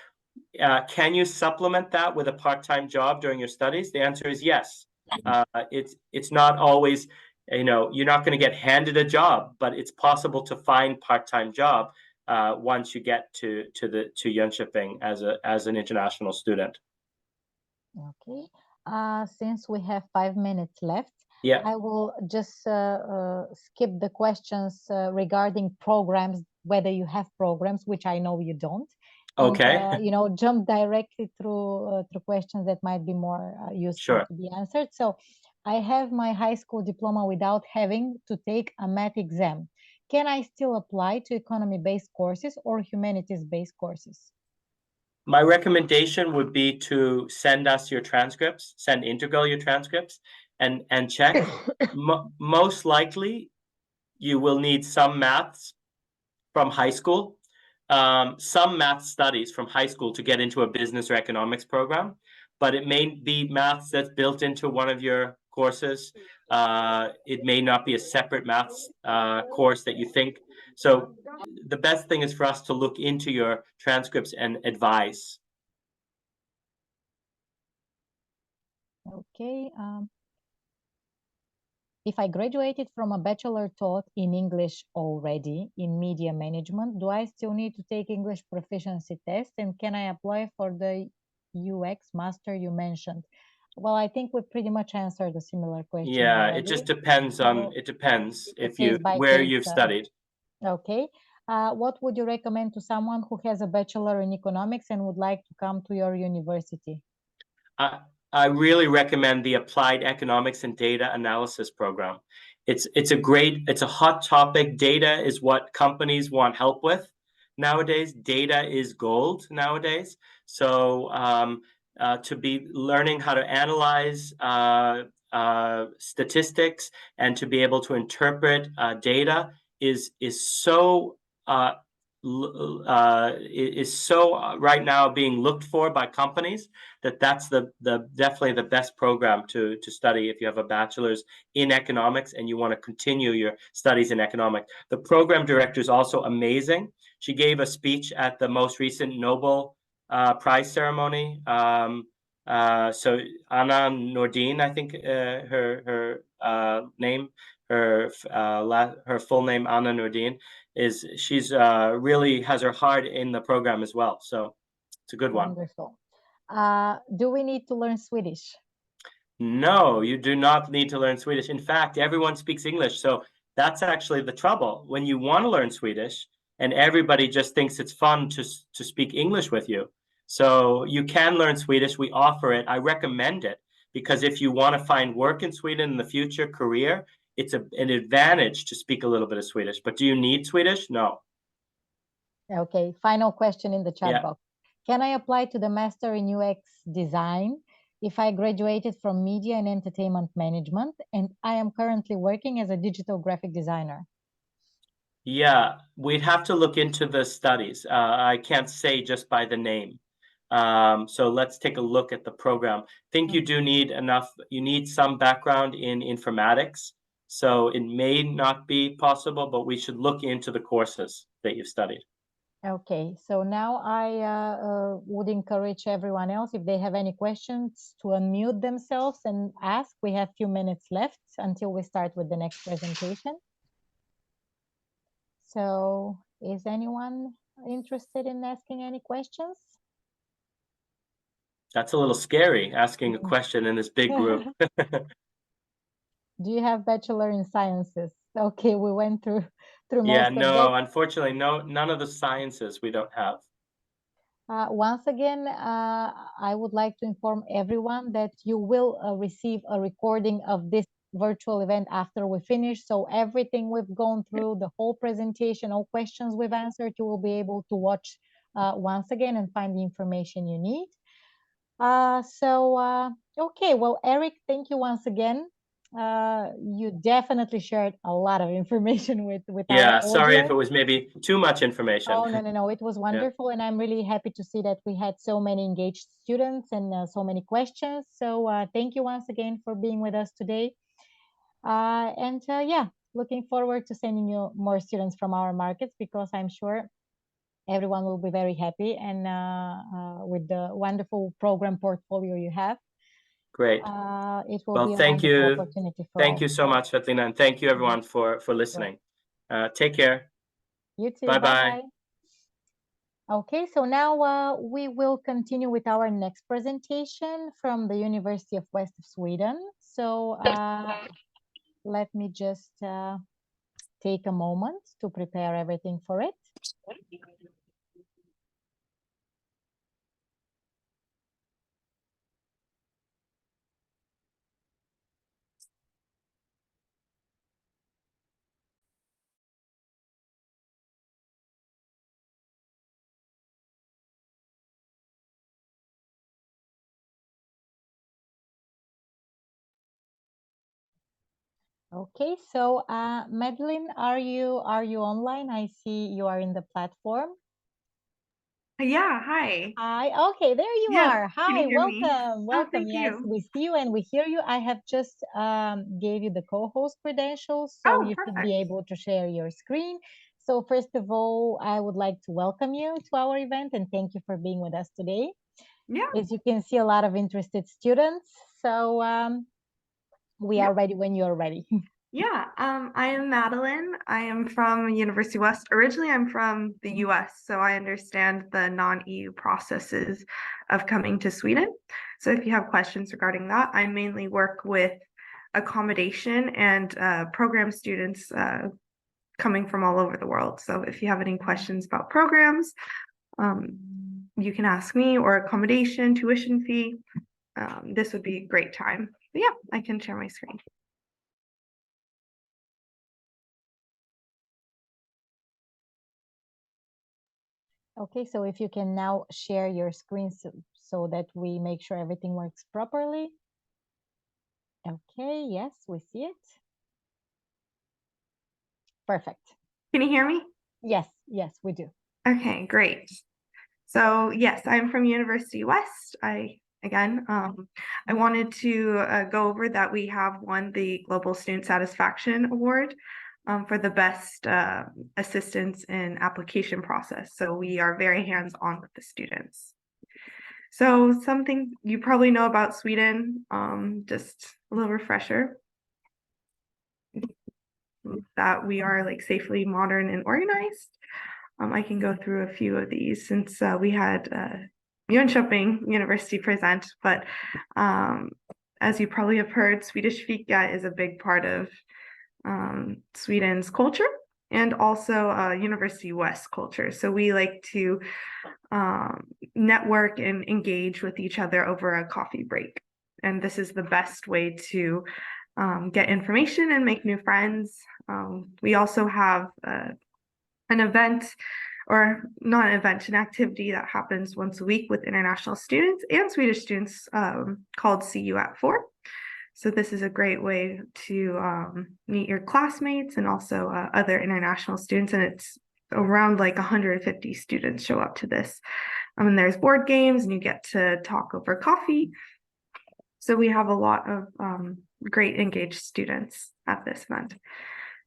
can you supplement that with a part-time job during your studies? The answer is yes. It's not always, you're not going to get handed a job, but it's possible to find part-time job once you get to Jönköping as an international student. Okay. Since we have 5 minutes left, yeah, I will just skip the questions regarding programs, whether you have programs, which I know you don't. Okay. And, jump directly through questions that might be more useful to be answered. So I have my high school diploma without having to take a math exam. Can I still apply to economy-based courses or humanities-based courses? My recommendation would be to send us your transcripts, send Integral your transcripts, and check. Most likely, you will need some maths from high school, some math studies from high school to get into a business or economics program, but it may be maths that's built into one of your courses. It may not be a separate maths course that you think. So the best thing is for us to look into your transcripts and advise. Okay. If I graduated from a bachelor taught in English already in media management, do I still need to take English proficiency test? And can I apply for the UX master you mentioned? Well, I think we pretty much answered a similar question. Yeah, already. It just depends on, where you've studied. Okay. What would you recommend to someone who has a bachelor in economics and would like to come to your university? I really recommend the Applied Economics and Data Analysis program. It's a hot topic. Data is what companies want help with nowadays. Data is gold nowadays. So to be learning how to analyze statistics and to be able to interpret data is so is so right now being looked for by companies that that's definitely the best program to study if you have a bachelor's in economics and you want to continue your studies in economics. The program director is also amazing. She gave a speech at the most recent Nobel Prize ceremony. So Anna Nordin, I think her name, her full name, Anna Nordin, she's really has her heart in the program as well. So it's a good one. Wonderful. Do we need to learn Swedish? No, you do not need to learn Swedish. In fact, everyone speaks English. So that's actually the trouble. When you want to learn Swedish and everybody just thinks it's fun to speak English with you. So you can learn Swedish. We offer it. I recommend it because if you want to find work in Sweden in the future, career, it's an advantage to speak a little bit of Swedish. But do you need Swedish? No. Okay, final question in the chat box. Can I apply to the Master in UX Design if I graduated from Media and Entertainment Management and I am currently working as a digital graphic designer? Yeah, we'd have to look into the studies. I can't say just by the name. So let's take a look at the program. I think you do need you need some background in informatics. So it may not be possible, but we should look into the courses that you've studied. Okay, so now I would encourage everyone else, if they have any questions, to unmute themselves and ask. We have a few minutes left until we start with the next presentation. So is anyone interested in asking any questions? That's a little scary, asking a question in this big group. Do you have Bachelor in Sciences? Okay, we went through Yeah, most no, of them. unfortunately, none of the sciences we don't have. Once again, I would like to inform everyone that you will receive a recording of this virtual event after we finish. So everything we've gone through, the whole presentation, all questions we've answered, you will be able to watch once again and find the information you need. Okay, well, Eric, thank you once again. You definitely shared a lot of information with Yeah, our sorry if audience. it was maybe too much information. Oh, no, it was wonderful. And I'm really happy to see that we had so many engaged students and so many questions. So thank you once again for being with us today. Yeah, looking forward to sending you more students from our markets, because I'm sure everyone will be very happy and with the wonderful program portfolio you have. Great. It will be a thank wonderful you. opportunity for Thank all. you so much, Svetlina, and thank you everyone for listening. Take care. You too. Bye-bye. Okay, so now we will continue with our next presentation from the University of West of Sweden. So let me just take a moment to prepare everything for it. Okay, so Madeline, are you online? I see you are in the platform. Yeah, hi. Hi. Okay, there you Yes, are. can Hi, you hear me? welcome. Thank Yes, you. we see you and we hear you. I have just gave you the co-host credentials, so you should be able to share your screen. So first of all, I would like to welcome you to our event and thank you for being with us today. Yeah. As you can see, a lot of interested students. So we are ready when you're ready. Yeah, I am Madeline. I am from University West. Originally, I'm from the US, so I understand the non-EU processes of coming to Sweden. So if you have questions regarding that, I mainly work with accommodation and program students coming from all over the world. So if you have any questions about programs, you can ask me, or accommodation, tuition fee. This would be a great time. But yeah, I can share my screen. Okay, so if you can now share your screen so that we make sure everything works properly. Okay, yes, we see it. Perfect. Can you hear me? Yes, Yes, we do. Okay, great. So yes, I'm from University West. I wanted to go over that we have won the Global Student Satisfaction Award for the best assistance in application process. So we are very hands-on with the students. So something you probably know about Sweden, just a little refresher, that we are like safely, modern, and organized. I can go through a few of these since we had Jönköping University present, but as you probably have heard, Swedish fika is a big part of Sweden's culture and also University West culture. So we like to network and engage with each other over a coffee break. And this is the best way to get information and make new friends. We also have an event, or not an event, an activity that happens once a week with international students and Swedish students called See You at 4. So this is a great way to meet your classmates and also other international students. And it's around like 150 students show up to this. And there's board games and you get to talk over coffee. So we have a lot of great engaged students at this event.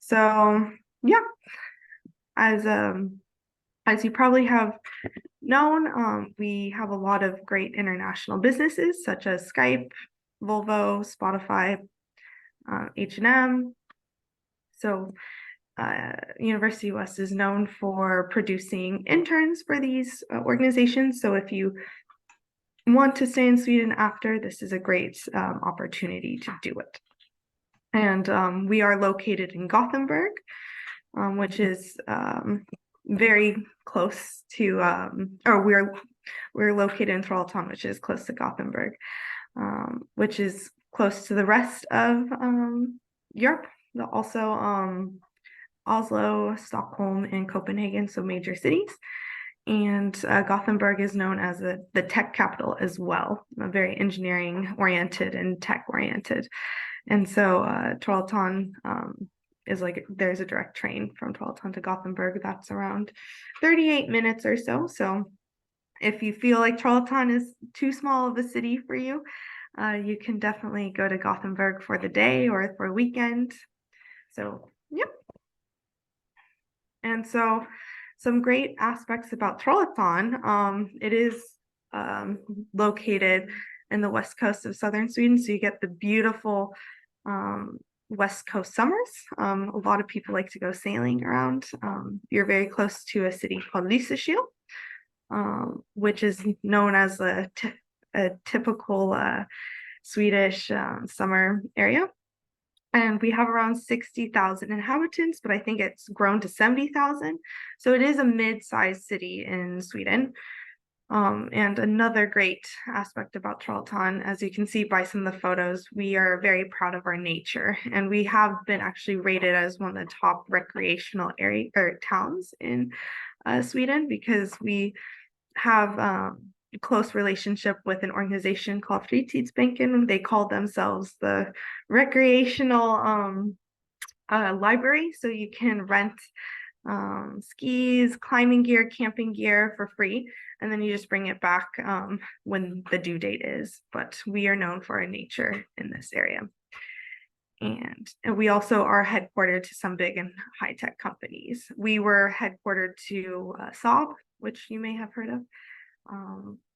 So yeah, as you probably have known, we have a lot of great international businesses such as Skype, Volvo, Spotify, H&M. So University West is known for producing interns for these organizations. So if you want to stay in Sweden after, this is a great opportunity to do it. And we are located in Gothenburg, which is very close to, or we're located in Trollhättan, which is close to Gothenburg, which is close to the rest of Europe, also Oslo, Stockholm, and Copenhagen, so major cities. And Gothenburg is known as the tech capital as well, very engineering oriented and tech oriented. And so Trollhättan is like, there's a direct train from Trollhättan to Gothenburg that's around 38 minutes or so. So if you feel like Trollhättan is too small of a city for you, you can definitely go to Gothenburg for the day or for a weekend. So, yep. And so some great aspects about Trollhättan, it is located in the west coast of southern Sweden. So you get the beautiful west coast summers. A lot of people like to go sailing around. You're very close to a city called Lysekil, which is known as a typical Swedish summer area. And we have around 60,000 inhabitants, but I think it's grown to 70,000. So it is a mid-sized city in Sweden. And another great aspect about Trollhättan, as you can see by some of the photos, we are very proud of our nature. And we have been actually rated as one of the top recreational towns in Sweden, because we have close relationship with an organization called Fritidsbänken. They call themselves the recreational library. So you can rent skis, climbing gear, camping gear for free, and then you just bring it back when the due date is. But we are known for our nature in this area. And we also are headquartered to some big and high-tech companies. We were headquartered to Saab, which you may have heard of.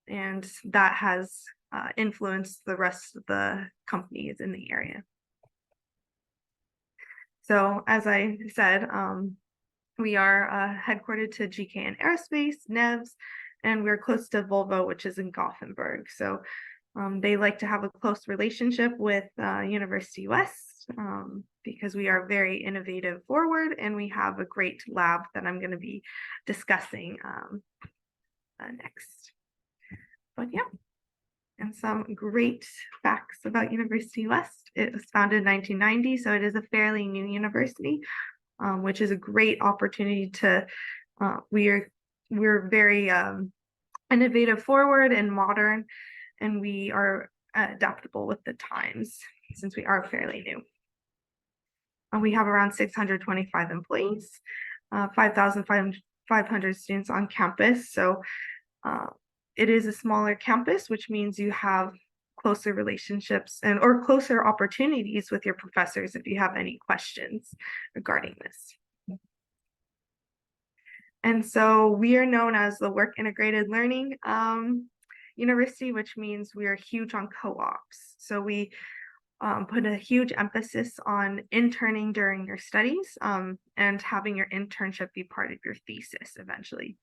And that has influenced the rest of the companies in the area. So as I said, we are headquartered to GKN Aerospace, NEVS, and we're close to Volvo, which is in Gothenburg. So they like to have a close relationship with University West because we are very innovative forward, and we have a great lab that I'm going to be discussing next. But yeah, and some great facts about University West. It was founded in 1990, so it is a fairly new university, which is a great opportunity to, we're very innovative forward and modern, and we are adaptable with the times since we are fairly new. We have around 625 employees, 5,500 500 students on campus. So it is a smaller campus, which means you have closer relationships or closer opportunities with your professors if you have any questions regarding this. And so we are known as the Work Integrated Learning University, which means we are huge on co-ops. So we put a huge emphasis on interning during your studies and having your internship be part of your thesis eventually.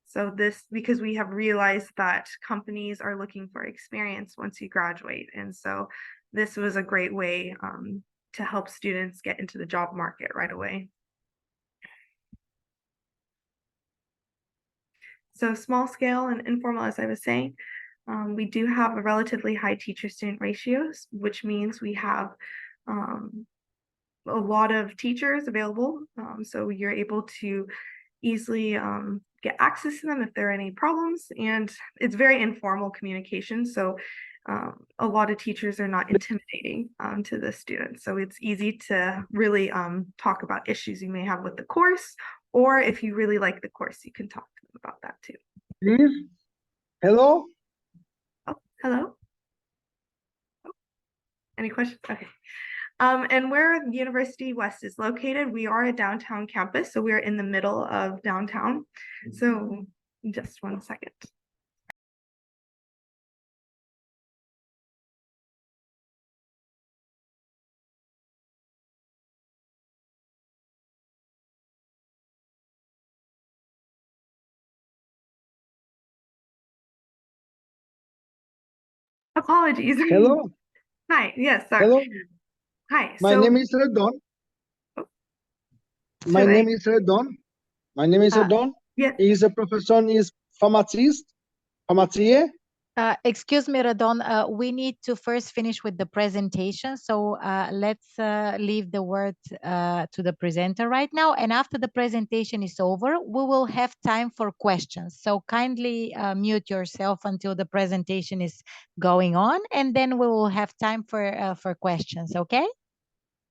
So this, because we have realized that companies are looking for experience once you graduate. And so this was a great way to help students get into the job market right away. So small scale and informal, as I was saying, we do have a relatively high teacher-student ratios, which means we have a lot of teachers available. So you're able to easily get access to them if there are any problems. And it's very informal communication. So a lot of teachers are not intimidating to the students. So it's easy to really talk about issues you may have with the course, or if you really like the course, you can talk to them about that too. Please. Hello. Oh, hello. Oh, any questions? Okay. And where University West is located, we are a downtown campus, so we're in the middle of downtown. So just one second. Apologies. Hello. Hi. Yes, sorry. Hello. Hi. My name is Redon. My Should I- name is Redon. My name is Redon. Yeah. He's a profession is pharmacist. Pharmacie. Excuse me, Radon, we need to first finish with the presentation. So let's leave the word to the presenter right now. And after the presentation is over, we will have time for questions. So kindly mute yourself until the presentation is going on. And then we will have time for questions, okay?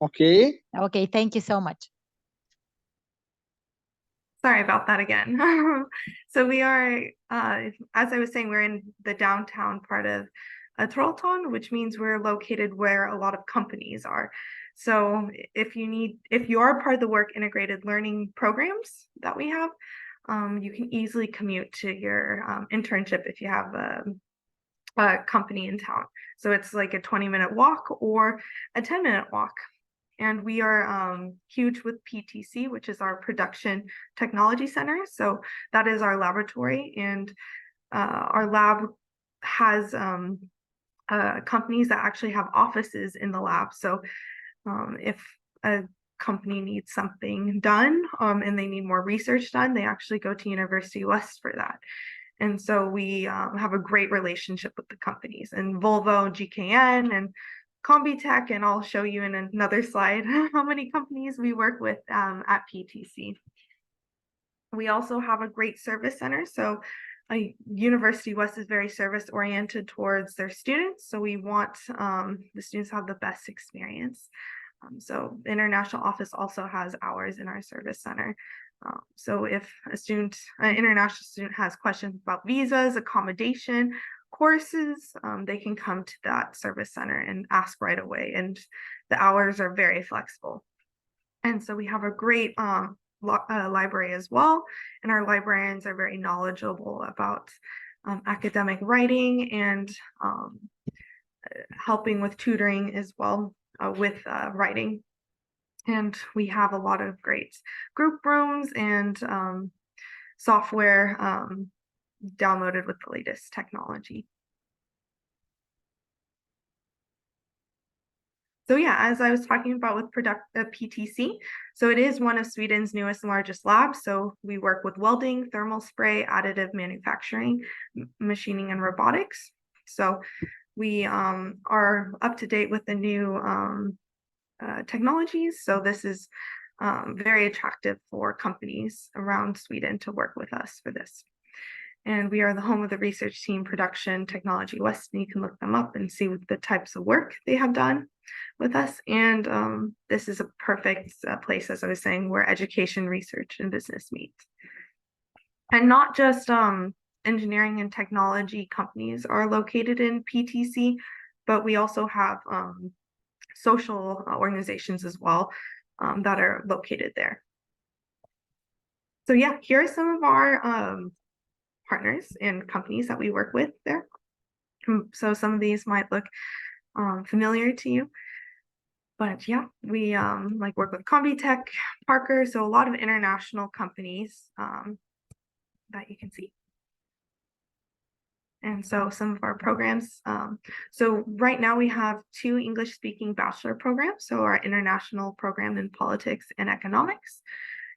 Okay. Okay, thank you so much. Sorry about that again. So we are, as I was saying, we're in the downtown part of Toronto, which means we're located where a lot of companies are. So if you are part of the work integrated learning programs that we have, you can easily commute to your internship if you have a company in town. So it's like a 20-minute walk or a 10-minute walk. And we are huge with PTC, which is our Production Technology Center. So that is our laboratory, and our lab has companies that actually have offices in the lab. So if a company needs something done and they need more research done, they actually go to University West for that. And so we have a great relationship with the companies, and Volvo, GKN, and Combitech, and I'll show you in another slide how many companies we work with at PTC. We also have a great service center. So University West is very service oriented towards their students. So we want the students to have the best experience. So the international office also has hours in our service center. So if an international student has questions about visas, accommodation, courses, they can come to that service center and ask right away, and the hours are very flexible. And so we have a great library as well, and our librarians are very knowledgeable about academic writing and helping with tutoring as well with writing. And we have a lot of great group rooms and software downloaded with the latest technology. So yeah, as I was talking about with PTC, so it is one of Sweden's newest and largest labs. So we work with welding, thermal spray, additive manufacturing, machining, and robotics. So we are up to date with the new technologies. So this is very attractive for companies around Sweden to work with us for this. And we are the home of the research team Production Technology West, and you can look them up and see what the types of work they have done with us. And this is a perfect place, as I was saying, where education, research, and business meet. And not just engineering and technology companies are located in PTC, but we also have social organizations as well that are located there. So yeah, here are some of our partners and companies that we work with there. So some of these might look familiar to you. But yeah, we like work with Combitech, Parker, so a lot of international companies that you can see. And so some of our programs, so right now we have 2 English-speaking bachelor programs. So our international program in politics and economics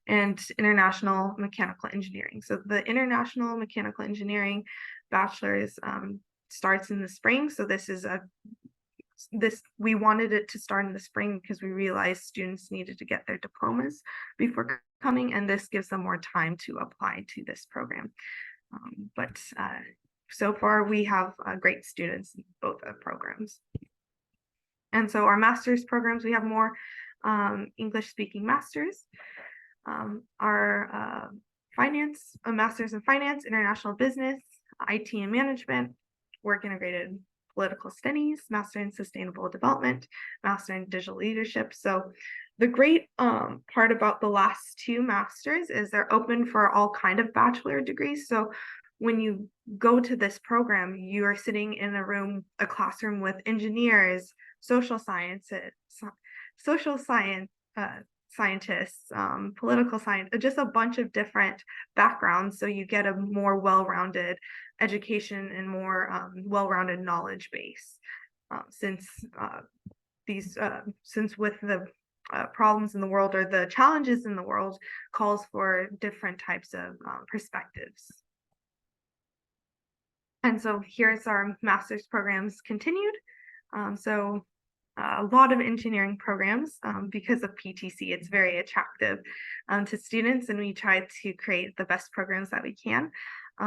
and international mechanical engineering. So the international mechanical engineering bachelor's starts in the spring. So we wanted it to start in the spring because we realized students needed to get their diplomas before coming, and this gives them more time to apply to this program. But so far we have great students in both programs. And so our master's programs, we have more English-speaking masters. Our finance, a master's in finance, international business, IT and management, work integrated political studies, master in sustainable development, master in digital leadership. So the great part about the last 2 masters is they're open for all kind of bachelor degrees. So when you go to this program, you are sitting in a classroom with engineers, social scientists, political science, just a bunch of different backgrounds. So you get a more well-rounded education and more well-rounded knowledge base. Since with the problems in the world or the challenges in the world calls for different types of perspectives. And so here's our master's programs continued. So a lot of engineering programs because of PTC. It's very attractive to students, and we try to create the best programs that we can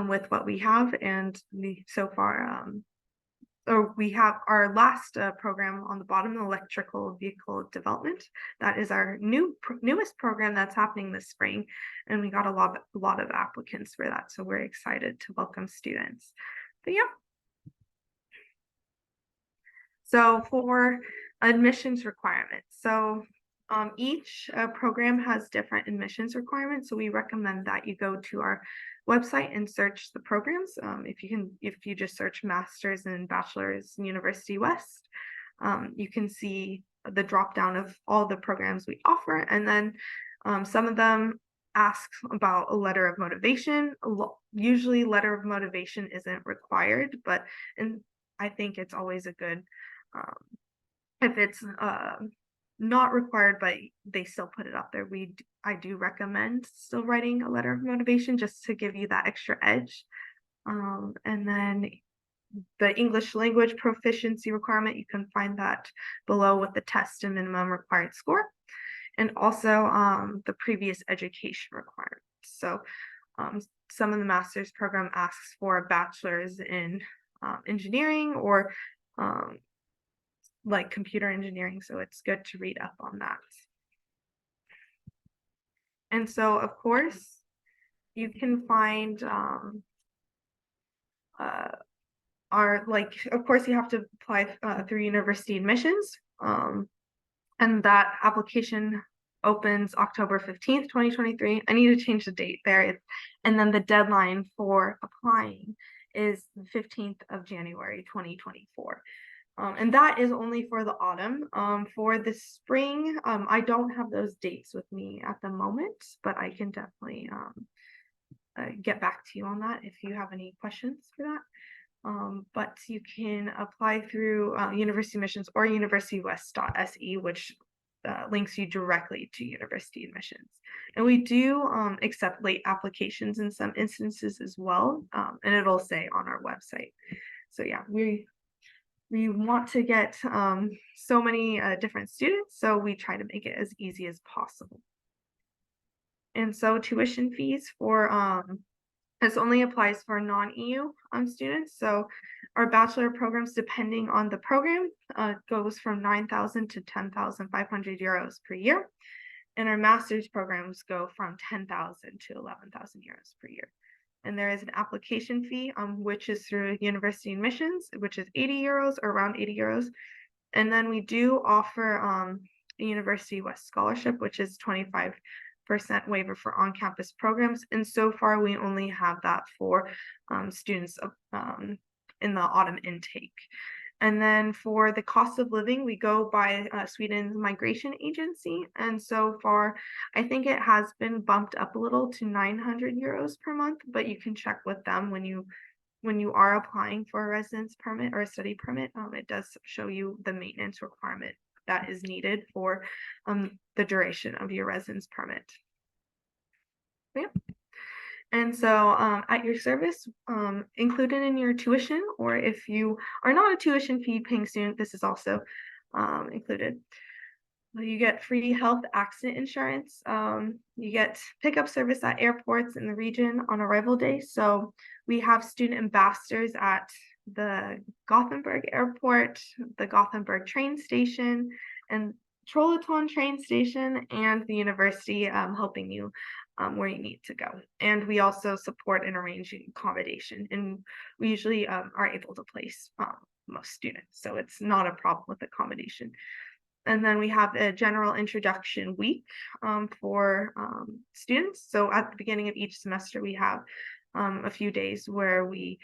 with what we have. And so far, we have our last program on the bottom, electrical vehicle development. That is our newest program that's happening this spring, and we got a lot of applicants for that. So we're excited to welcome students. But yeah. So for admissions requirements, so each program has different admissions requirements. So we recommend that you go to our website and search the programs. If you just search Masters and Bachelors in University West, you can see the drop down of all the programs we offer. And then some of them ask about a letter of motivation. Usually letter of motivation isn't required, but I think it's always a good, if it's not required, but they still put it up there. I do recommend still writing a letter of motivation just to give you that extra edge. And then the English language proficiency requirement, you can find that below with the test and minimum required score. And also the previous education requirements. So some of the master's program asks for a bachelor's in engineering or like computer engineering, so it's good to read up on that. And so, of course, you can find of course, you have to apply through university admissions, and that application opens October 15th, 2023. I need to change the date there. And then the deadline for applying is the 15th of January, 2024. And that is only for the autumn. For the spring, I don't have those dates with me at the moment, but I can definitely get back to you on that if you have any questions for that. But you can apply through University Admissions or universitywest.se, which links you directly to university admissions. And we do accept late applications in some instances as well, and it'll say on our website. So yeah, we want to get so many different students, so we try to make it as easy as possible. And so tuition fees for this only applies for non-EU students. So our bachelor programs, depending on the program, goes from 9,000 to 10,500 euros per year. And our master's programs go from 10,000 to 11,000 euros per year. And there is an application fee, which is through university admissions, which is 80 euros or around 80 euros. And then we do offer a University West scholarship, which is 25% waiver for on-campus programs. And so far, we only have that for students in the autumn intake. And then for the cost of living, we go by Sweden's migration agency. And so far, I think it has been bumped up a little to 900 euros per month, but you can check with them when you are applying for a residence permit or a study permit. It does show you the maintenance requirement that is needed for the duration of your residence permit. Yeah. And so at your service, included in your tuition, or if you are not a tuition fee paying student, this is also included. You get free health accident insurance. You get pickup service at airports in the region on arrival day. So we have student ambassadors at the Gothenburg airport, the Gothenburg train station, and Trollhättan train station, and the university helping you where you need to go. And we also support in arranging accommodation, and we usually are able to place most students, so it's not a problem with accommodation. And then we have a general introduction week for students. So at the beginning of each semester, we have a few days where we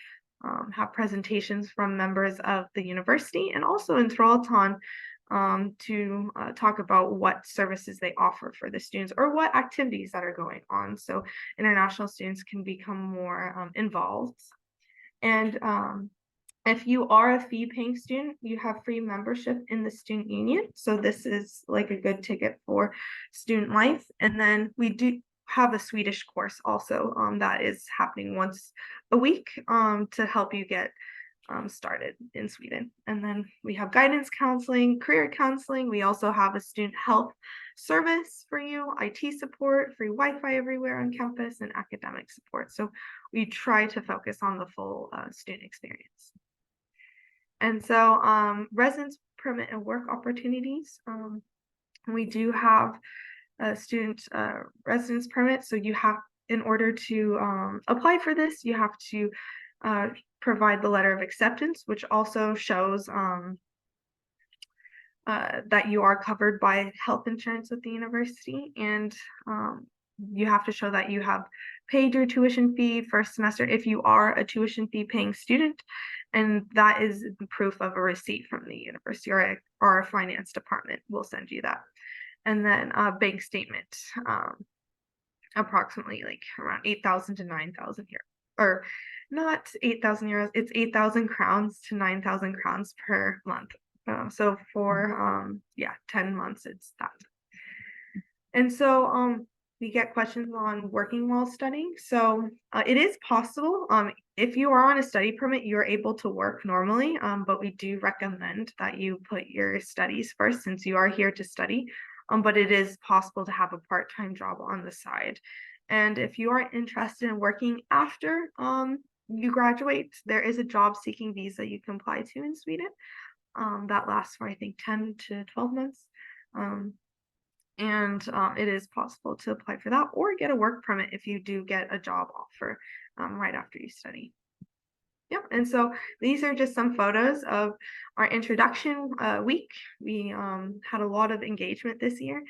have presentations from members of the university, and also in Trollhättan to talk about what services they offer for the students or what activities that are going on. So international students can become more involved. And if you are a fee-paying student, you have free membership in the student union. So this is like a good ticket for student life. And then we do have a Swedish course also that is happening once a week to help you get started in Sweden. And then we have guidance counseling, career counseling. We also have a student health service for you, IT support, free Wi-Fi everywhere on campus, and academic support. So we try to focus on the full student experience. And so residence permit and work opportunities. We do have a student residence permit. So you have, in order to apply for this, you have to provide the letter of acceptance, which also shows that you are covered by health insurance with the university, and you have to show that you have paid your tuition fee first semester if you are a tuition fee paying student, and that is proof of a receipt from the university, or our finance department will send you that. And then a bank statement, approximately like around 8,000 to 9,000 euros, or not 8,000 euros, it's 8,000 crowns to 9,000 crowns per month. So for 10 months, it's that. And so we get questions on working while studying. So it is possible. If you are on a study permit, you're able to work normally, but we do recommend that you put your studies first, since you are here to study. But it is possible to have a part-time job on the side. And if you are interested in working after you graduate, there is a job seeking visa you can apply to in Sweden that lasts for, I think, 10 to 12 months. And it is possible to apply for that, or get a work permit if you do get a job offer right after you study. Yep. And so these are just some photos of our introduction week. We had a lot of engagement this year. I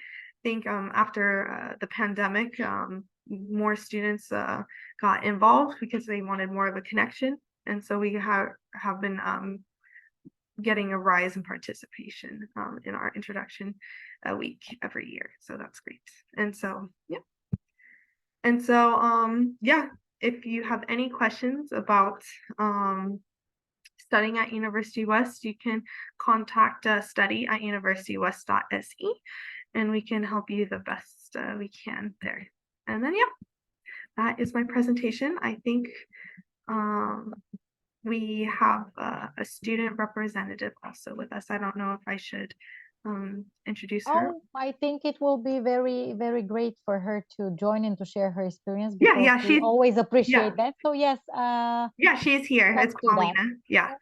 think after the pandemic, more students got involved because they wanted more of a connection. And so we have been getting a rise in participation in our introduction week every year. So that's great. And so, yeah. And so, if you have any questions about studying at University West, you can contact study@universitywest.se, and we can help you the best we can there. And then, that is my presentation. I think we have a student representative also with us. I don't know if I should introduce her? Oh, I think it will be very, very great for her to join and to share her experience Yeah, because yeah, we she's always appreciate that. So yes, yeah, she's here. let's It's do that. Paulina. Yeah.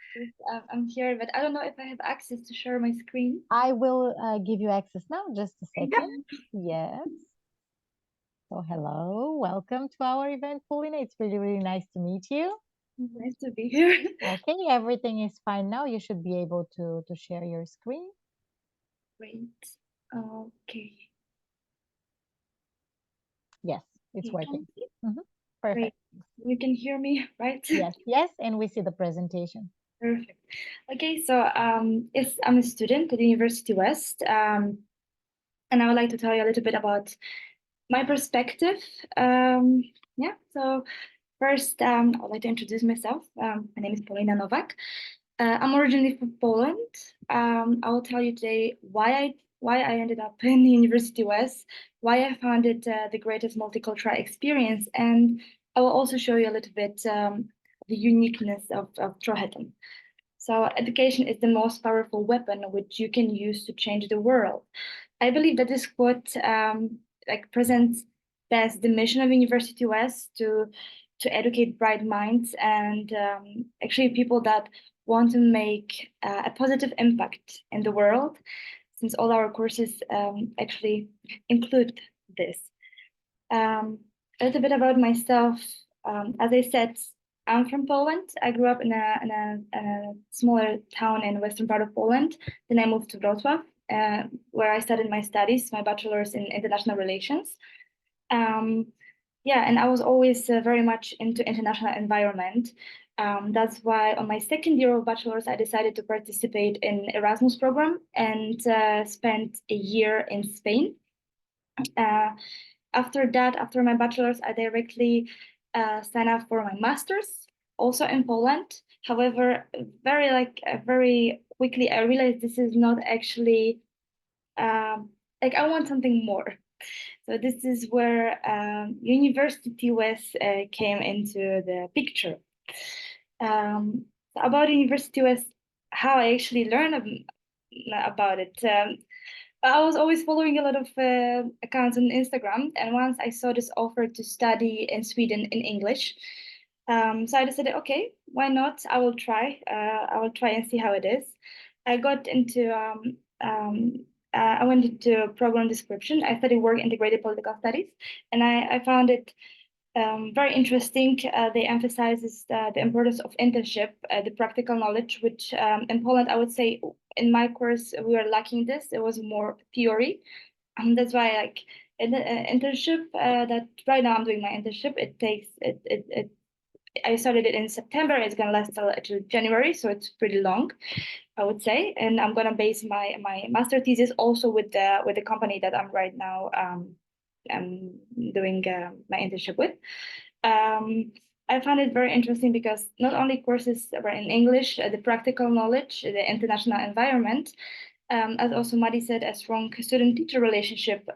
I'm here, but I don't know if I have access to share my screen. I will give you access now. Just a second. Yes. So hello, welcome to our event, Paulina. It's really, really nice to meet you. Nice to be here. Okay, everything is fine now. You should be able to share your screen. Great. Okay. Yes, it's Okay, working. can you see? Perfect. You can hear me, right? Yes, yes, and we see the presentation. Perfect. Okay, so I'm a student at the University West, and I would like to tell you a little bit about my perspective. Yeah, so first, I would like to introduce myself. My name is Paulina Nowak. I'm originally from Poland. I will tell you today why I ended up in the University West, why I found it the greatest multicultural experience, and I will also show you a little bit the uniqueness of Trollhättan. So education is the most powerful weapon which you can use to change the world. I believe that this quote presents best the mission of University West to educate bright minds and actually people that want to make a positive impact in the world, since all our courses actually include this. A little bit about myself. As I said, I'm from Poland. I grew up in a smaller town in western part of Poland. Then I moved to Wrocław, where I studied my studies, my bachelor's in international relations. Yeah, and I was always very much into international environment. That's why on my second year of bachelor's, I decided to participate in Erasmus program and spent a year in Spain. After that, after my bachelor's, I directly signed up for my master's, also in Poland. However, very quickly, I realized this is not actually I want something more. So this is where University West came into the picture. About University West, how I actually learned about it. I was always following a lot of accounts on Instagram, and once I saw this offer to study in Sweden in English. So I decided, okay, why not? I will try. I will try and see how it is. I got into I went into program description. I studied work integrated political studies, and I found it very interesting. They emphasizes the importance of internship, the practical knowledge, which in Poland, I would say in my course, we were lacking this. It was more theory. That's why like in the internship that right now I'm doing my internship, I started it in September. It's gonna last until January, so it's pretty long, I would say. And I'm gonna base my master thesis also with the company that I'm right now doing my internship with. I found it very interesting because not only courses were in English, the practical knowledge, the international environment, as also Madi said, a strong student-teacher relationship,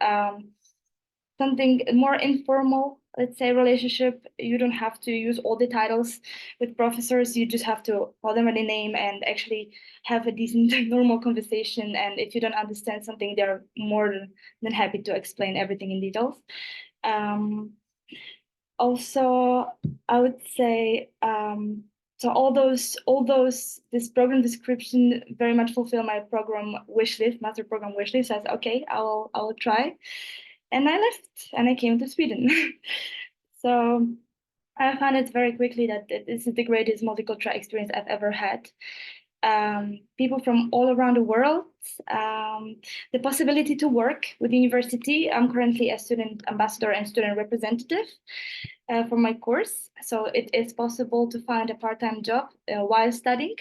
something more informal, let's say, relationship. You don't have to use all the titles with professors. You just have to call them by the name and actually have a decent, normal conversation. And if you don't understand something, they're more than happy to explain everything in details. Also, I would say, so all those, this program description very much fulfill my program wish list, master program wish list. So I said, okay, I will try. And I left and I came to Sweden. So I found it very quickly that this is the greatest multicultural experience I've ever had. People from all around the world, the possibility to work with the university. I'm currently a student ambassador and student representative for my course. So it is possible to find a part-time job while studying.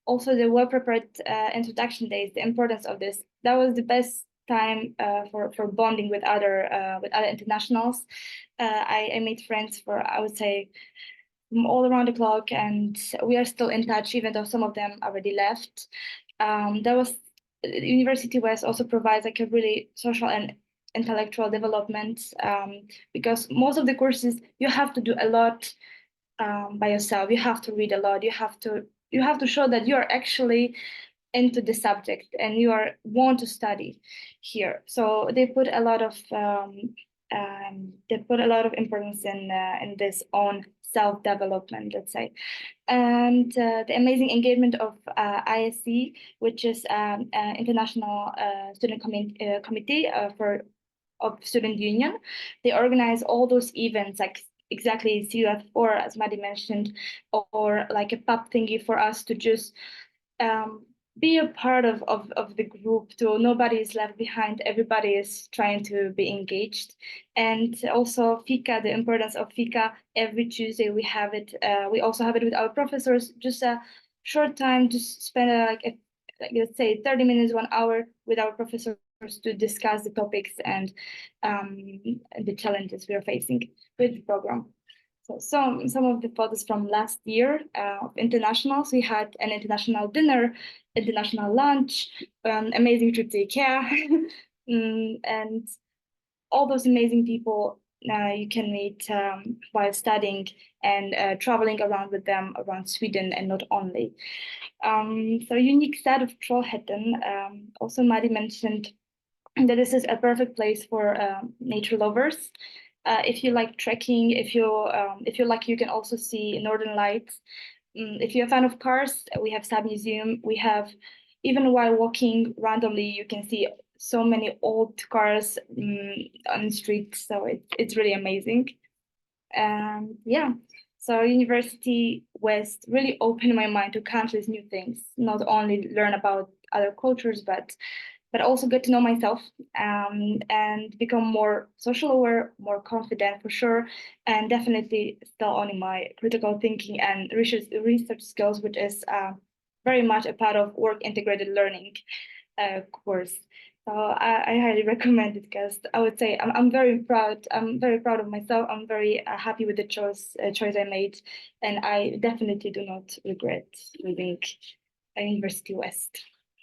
Also the well-prepared introduction days, the importance of this. That was the best time for bonding with other internationals. I made friends for, I would say, from all around the clock, and we are still in touch, even though some of them already left. University West also provides like a really social and intellectual development, because most of the courses you have to do a lot by yourself. You have to read a lot. You have to show that you are actually into the subject and you want to study here. So they put a lot of importance in this own self-development, let's say. And the amazing engagement of ISC, which is International Student Committee of Student Union. They organize all those events, like exactly CUF4, as Maddie mentioned, or like a pub thingy for us to just be a part of the group, so nobody is left behind, everybody is trying to be engaged. And also FICA, the importance of FICA, every Tuesday we have it. We also have it with our professors, just a short time, just spend like let's say 30 minutes, 1 hour with our professors to discuss the topics and the challenges we are facing with the program. So some of the photos from last year of internationals, we had an international dinner, international lunch, amazing trip to IKEA, and all those amazing people you can meet while studying and traveling around with them around Sweden and not only. So unique set of Trollhättan. Also Maddie mentioned that this is a perfect place for nature lovers. If you like trekking, if you like, you can also see Northern Lights. If you're a fan of cars, we have Saab Museum. We have, even while walking randomly, you can see so many old cars on the street. So it's really amazing. Yeah, so University West really opened my mind to countless new things. Not only learn about other cultures, but also get to know myself and become more social aware, more confident for sure, and definitely still owning my critical thinking and research skills, which is very much a part of work integrated learning course. So I highly recommend it, because I would say I'm very proud. I'm very proud of myself. I'm very happy with the choice I made, and I definitely do not regret leaving University West.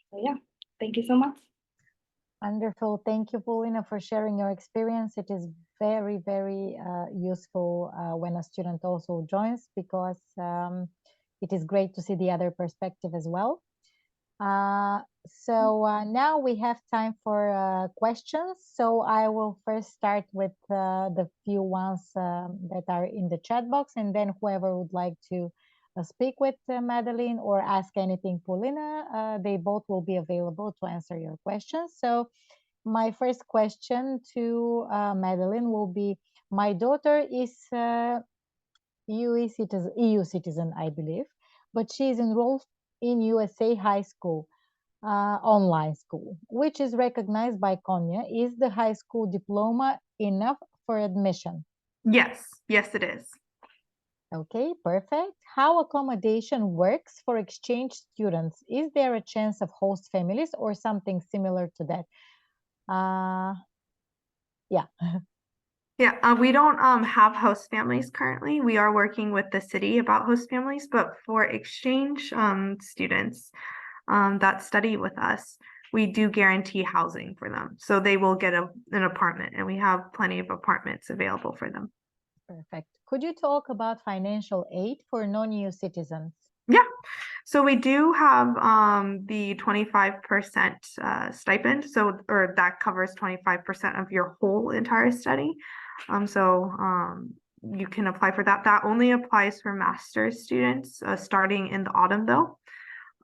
So yeah, thank you so much. Wonderful. Thank you, Paulina, for sharing your experience. It is very, very useful when a student also joins, because it is great to see the other perspective as well. So now we have time for questions. So I will first start with the few ones that are in the chat box, and then whoever would like to speak with Madeline or ask anything, Paulina, they both will be available to answer your questions. So my first question to Madeline will be, my daughter is EU citizen, I believe, but she is enrolled in USA high school, online school, which is recognized by Konya. Is the high school diploma enough for admission? Yes, it is. Okay, perfect. How accommodation works for exchange students? Is there a chance of host families or something similar to that? Yeah. Yeah, we don't have host families currently. We are working with the city about host families, but for exchange students that study with us, we do guarantee housing for them. So they will get an apartment, and we have plenty of apartments available for them. Perfect. Could you talk about financial aid for non-EU citizens? Yeah, so we do have the 25% stipend, or that covers 25% of your whole entire study. You can apply for that. That only applies for master's students starting in the autumn, though.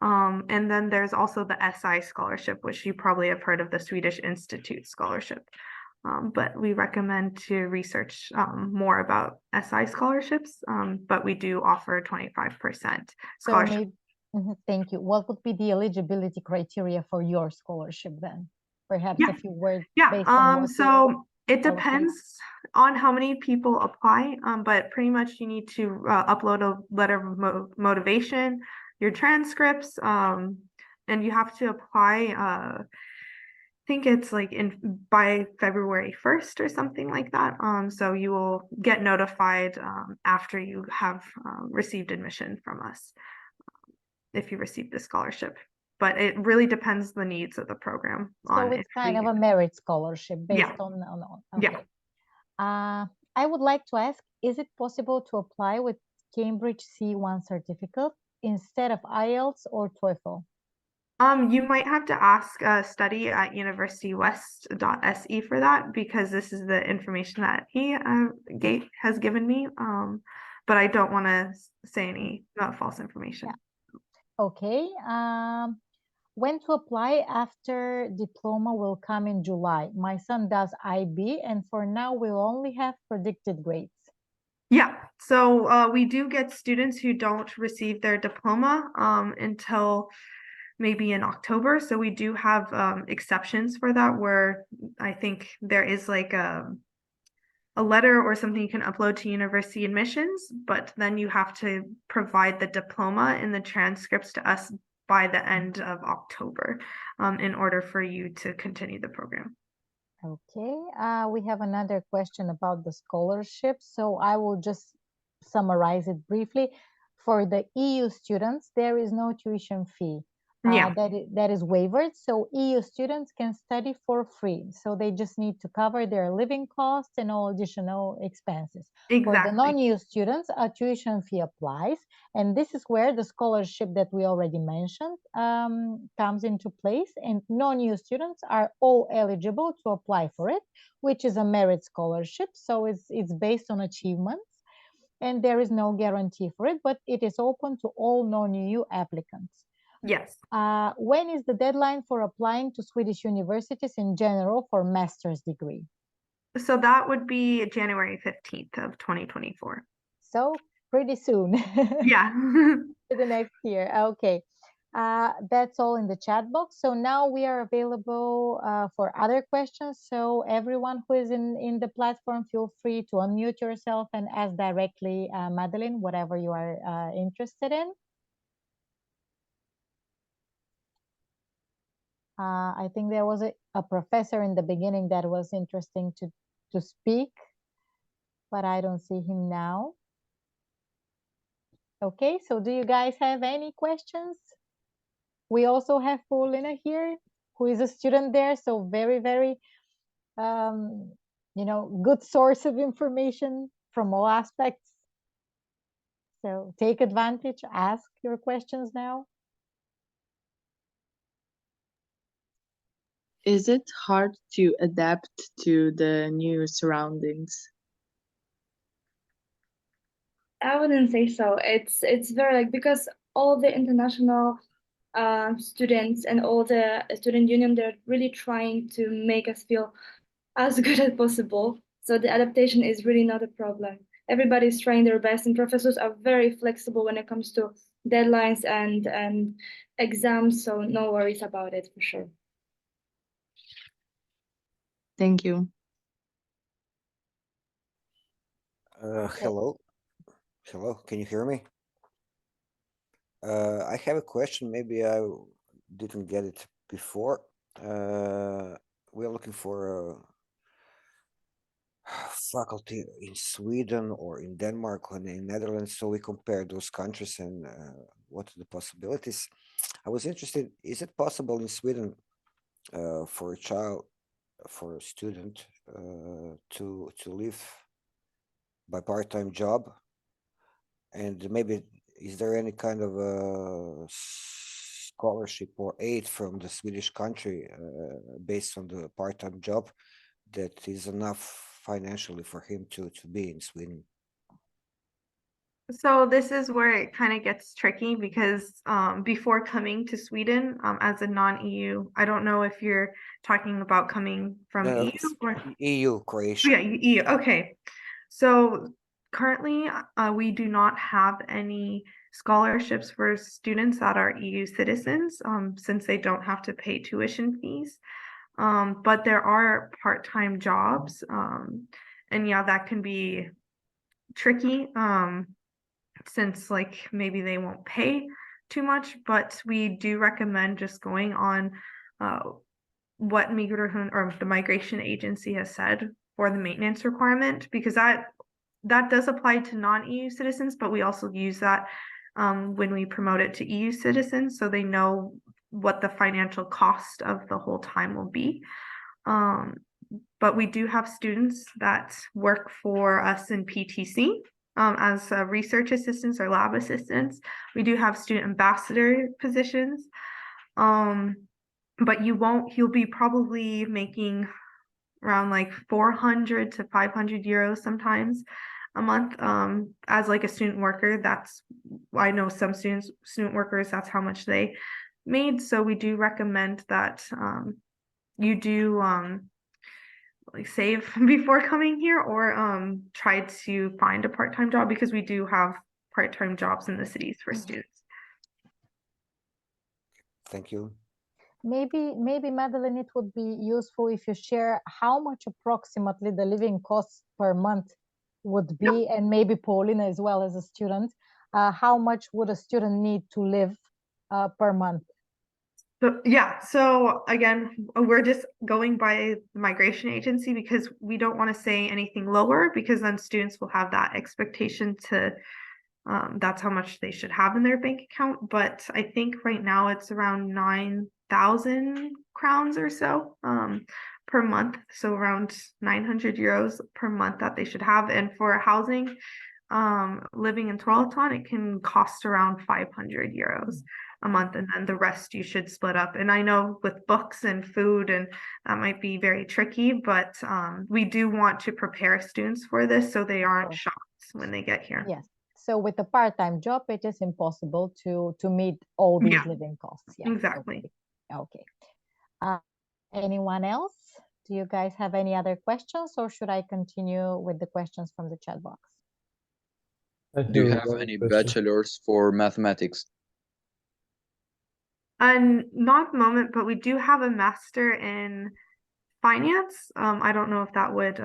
And then there's also the SI scholarship, which you probably have heard of, the Swedish Institute scholarship. But we recommend to research more about SI scholarships, but we do offer 25% scholarship. Thank you. What would be the eligibility criteria for your scholarship then? Perhaps a few words. Yeah, so it depends on how many people apply, but pretty much you need to upload a letter of motivation, your transcripts, and you have to apply I think it's like by February 1st or something like that. So you will get notified after you have received admission from us if you receive the scholarship. But it really depends the needs of the program. So it's kind of a merit scholarship based on okay. Yeah. I would like to ask, is it possible to apply with Cambridge C1 certificate instead of IELTS or TOEFL? You might have to ask study at universitywest.se for that, because this is the information that he has given me. But I don't want to say any false information. Yeah. Okay. When to apply after diploma will come in July. My son does IB, and for now we'll only have predicted grades. Yeah, so we do get students who don't receive their diploma until maybe in October. So we do have exceptions for that, where I think there is like a letter or something you can upload to university admissions, but then you have to provide the diploma in the transcripts to us by the end of October in order for you to continue the program. Okay, we have another question about the scholarship. So I will just summarize it briefly. For the EU students, there is no tuition fee. Yeah. That is waived. So EU students can study for free. So they just need to cover their living costs and all additional expenses. Exactly. For the non-EU students, a tuition fee applies. And this is where the scholarship that we already mentioned comes into place. And non-EU students are all eligible to apply for it, which is a merit scholarship. So it's based on achievements. And there is no guarantee for it, but it is open to all non-EU applicants. Yes. When is the deadline for applying to Swedish universities in general for master's degree? So that would be January 15th of 2024. So pretty soon. Yeah. The next year. Okay. That's all in the chat box. So now we are available for other questions. So everyone who is in the platform, feel free to unmute yourself and ask directly, Madeline, whatever you are interested in. I think there was a professor in the beginning that was interesting to speak, but I don't see him now. Okay, so do you guys have any questions? We also have Paulina here, who is a student there, so very, very, good source of information from all aspects. So take advantage, ask your questions now. Is it hard to adapt to the new surroundings? I wouldn't say so. It's very because all the international students and all the student union, they're really trying to make us feel as good as possible. So the adaptation is really not a problem. Everybody's trying their best, and professors are very flexible when it comes to deadlines and exams. So no worries about it for sure. Thank you. Hello. Hello, can you hear me? I have a question. Maybe I didn't get it before. We're looking for a faculty in Sweden or in Denmark or in Netherlands. So we compare those countries and what are the possibilities. I was interested, is it possible in Sweden for a student to live by part-time job? And maybe is there any kind of a scholarship or aid from the Swedish country based on the part-time job that is enough financially for him to be in Sweden? So this is where it kind of gets tricky, because before coming to Sweden as a non-EU, I don't know if you're talking about coming from EU or EU, Croatia. Yeah, EU. Okay. So currently, we do not have any scholarships for students that are EU citizens, since they don't have to pay tuition fees. But there are part-time jobs, and yeah, that can be tricky, since maybe they won't pay too much. But we do recommend just going on what Migrationsverket or the migration agency has said for the maintenance requirement, because that does apply to non-EU citizens, but we also use that when we promote it to EU citizens, so they know what the financial cost of the whole time will be. But we do have students that work for us in PTC as research assistants or lab assistants. We do have student ambassador positions. But he'll be probably making around like 400 to 500 euros sometimes a month. As like a student worker, I know some student workers, that's how much they made. So we do recommend that you do like save before coming here, or try to find a part-time job, because we do have part-time jobs in the cities for students. Thank you. Maybe, Madeline, it would be useful if you share how much approximately the living costs per month would be, and maybe Paulina as well as a student, how much would a student need to live per month? So, yeah, so again, we're just going by the migration agency, because we don't want to say anything lower, because then students will have that expectation to that's how much they should have in their bank account. But I think right now it's around 9,000 crowns or so per month, so around 900 euros per month that they should have. And for housing, living in Trollhättan, it can cost around 500 euros a month, and then the rest you should split up. And I know with books and food, and that might be very tricky, but we do want to prepare students for this so they aren't shocked when they get here. Yes. So with a part-time job, it is impossible to meet all these living costs. Yeah, exactly. Okay. Anyone else? Do you guys have any other questions, or should I continue with the questions from the chat box? Do you have any bachelors for mathematics? Not at the moment, but we do have a master in finance. I don't know if that would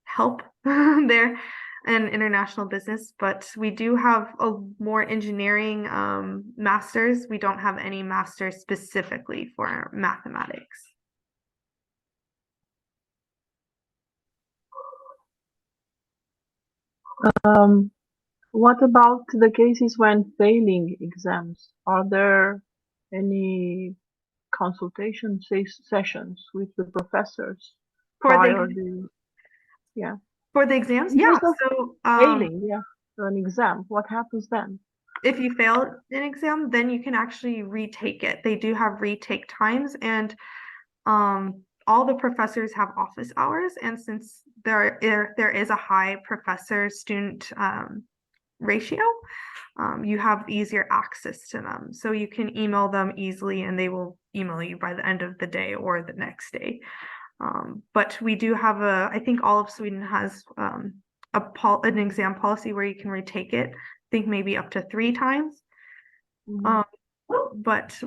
help there in international business, but we do have a more engineering masters. We don't have any masters specifically for mathematics. What about the cases when failing exams? Are there any consultation sessions with the professors prior to, yeah, for the exams? Yeah, so failing, an exam, what happens then? If you fail an exam, then you can actually retake it. They do have retake times, and all the professors have office hours, and since there is a high professor-student ratio, you have easier access to them. So you can email them easily, and they will email you by the end of the day or the next day. But we do have I think all of Sweden has an exam policy where you can retake it, I think maybe up to 3 times. But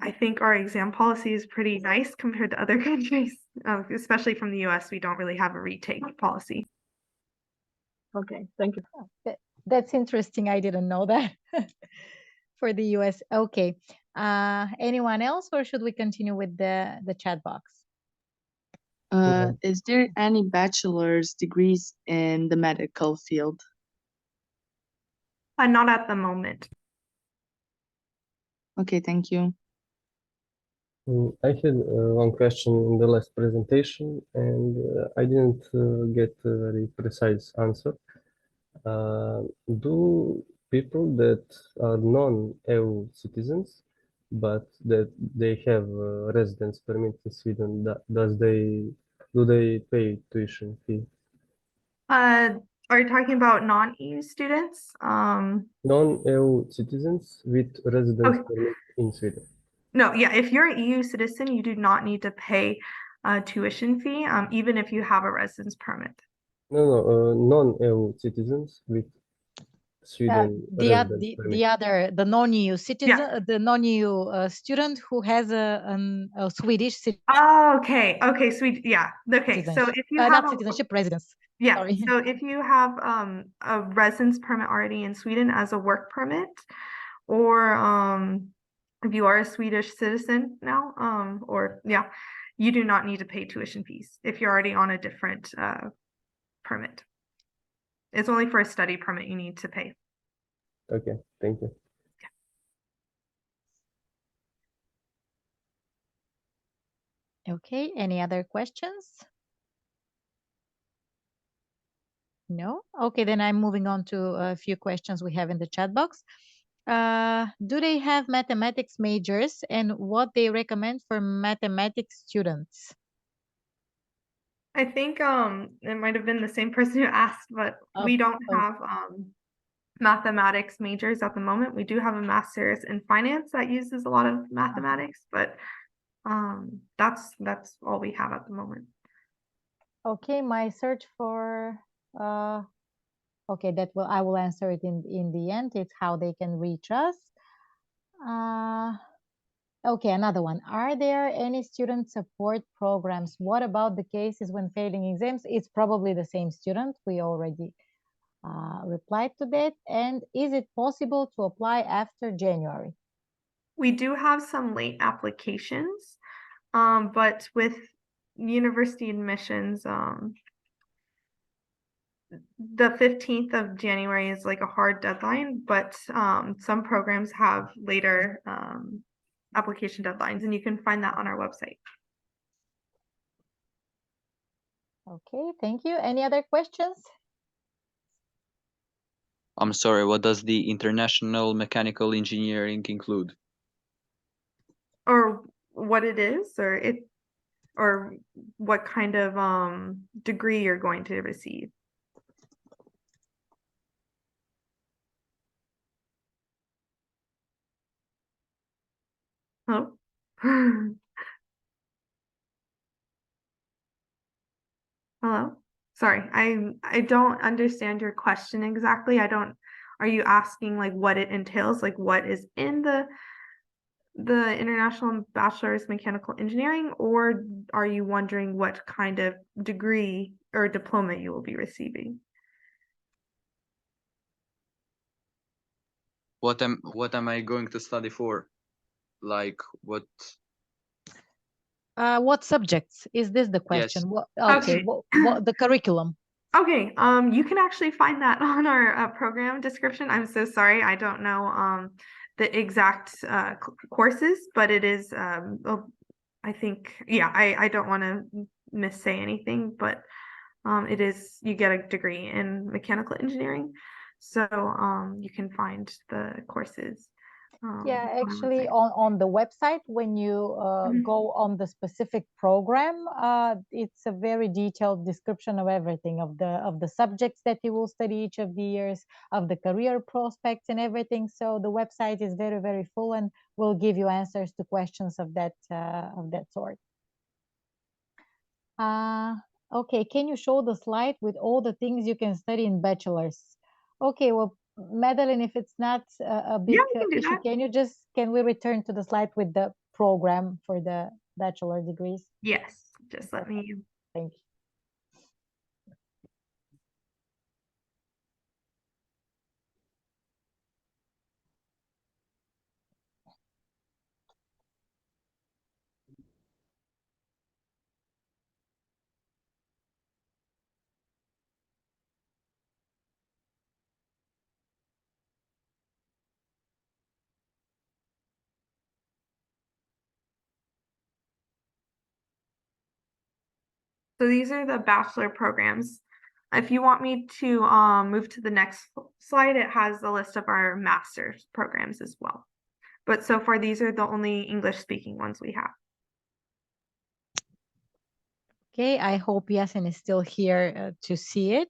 I think our exam policy is pretty nice compared to other countries, especially from the US. We don't really have a retake policy. Okay, thank you. That's interesting. I didn't know that for the US. Okay. Anyone else, or should we continue with the chat box? Is there any bachelor's degrees in the medical field? Not at the moment. Okay, thank you. I had one question in the last presentation, and I didn't get a very precise answer. Do people that are non-EU citizens, but that they have a residence permit in Sweden, do they pay tuition fee? Are you talking about non-EU students? Non-EU citizens with residence permit in Sweden. No, yeah, if you're an EU citizen, you do not need to pay a tuition fee, even if you have a residence permit. No, non-EU citizens with Sweden the non-EU citizen, the non-EU student who has a Swedish citizenship. Oh, okay, Sweden, yeah, okay. So if you have not citizenship, residence. Yeah, sorry. So if you have a residence permit already in Sweden as a work permit, or if you are a Swedish citizen now, you do not need to pay tuition fees if you're already on a different permit. It's only for a study permit you need to pay. Okay, thank you. Okay, any other questions? No? Okay, then I'm moving on to a few questions we have in the chat box. Do they have mathematics majors, and what they recommend for mathematics students? I think it might have been the same person who asked, but we don't have mathematics majors at the moment. We do have a master's in finance that uses a lot of mathematics, but that's all we have at the moment. Okay, my search for okay, I will answer it in the end. It's how they can reach us. Okay, another one. Are there any student support programs? What about the cases when failing exams? It's probably the same student. We already replied to that. And is it possible to apply after January? We do have some late applications, but with university admissions, the 15th of January is like a hard deadline, but some programs have later application deadlines, and you can find that on our website. Okay, thank you. Any other questions? I'm sorry, what does the international mechanical engineering include? Or what it is, or what kind of degree you're going to receive. Hello? Hello? Sorry, I don't understand your question exactly. Are you asking like what it entails, like what is in the International Bachelor's Mechanical Engineering, or are you wondering what kind of degree or diploma you will be receiving? What am I going to study for? Like what? What subjects? Is this the question? Yes. Okay, what the curriculum? Okay, you can actually find that on our program description. I'm so sorry, I don't know the exact courses, but it is I think, yeah, I don't want to missay anything, but it is, you get a degree in mechanical engineering, so you can find the courses. Yeah, actually on the website, when you go on the specific program, it's a very detailed description of everything, of the subjects that you will study each of the years, of the career prospects and everything. So the website is very, very full and will give you answers to questions of that sort. Okay, can you show the slide with all the things you can study in bachelor's? Okay, well, Madeline, if it's not a big issue, can we return to the slide with the program for the bachelor degrees? Yes, just let me. Thank you. So these are the bachelor programs. If you want me to move to the next slide, it has a list of our master's programs as well. But so far, these are the only English-speaking ones we have. Okay, I hope Yasin is still here to see it.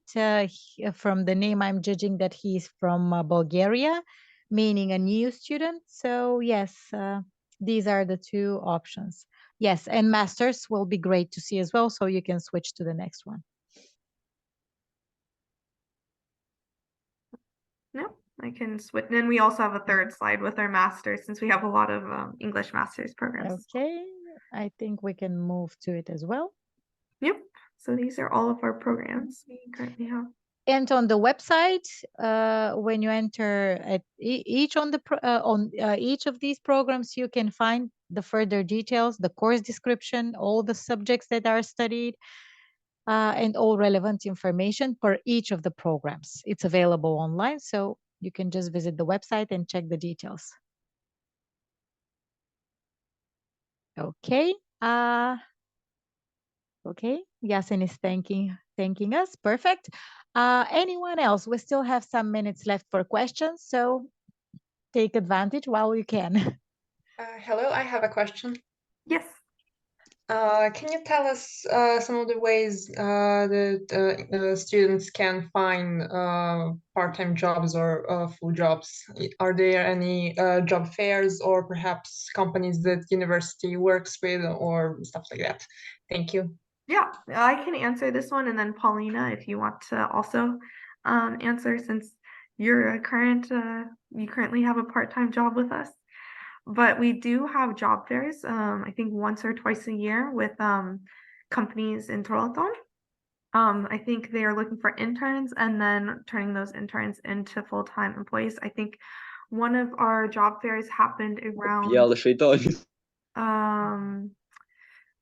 From the name, I'm judging that he's from Bulgaria, meaning a new student. So yes, these are the two options. Yes, and masters will be great to see as well, so you can switch to the next one. No, I can switch. And we also have a third slide with our masters, since we have a lot of English master's programs. Okay, I think we can move to it as well. Yep, so these are all of our programs we currently have. And on the website, when you enter at each of these programs, you can find the further details, the course description, all the subjects that are studied, and all relevant information for each of the programs. It's available online, so you can just visit the website and check the details. Okay. Okay, Yasin is thanking us. Perfect. Anyone else? We still have some minutes left for questions, so take advantage while you can. Hello, I have a question. Yes. Can you tell us some of the ways that students can find part-time jobs or full jobs? Are there any job fairs or perhaps companies that university works with or stuff like that? Thank you. Yeah, I can answer this one, and then Paulina, if you want to also answer, since you're a you currently have a part-time job with us. But we do have job fairs, I think once or twice a year with companies in Toronto. I think they are looking for interns and then turning those interns into full-time employees. I think one of our job fairs happened around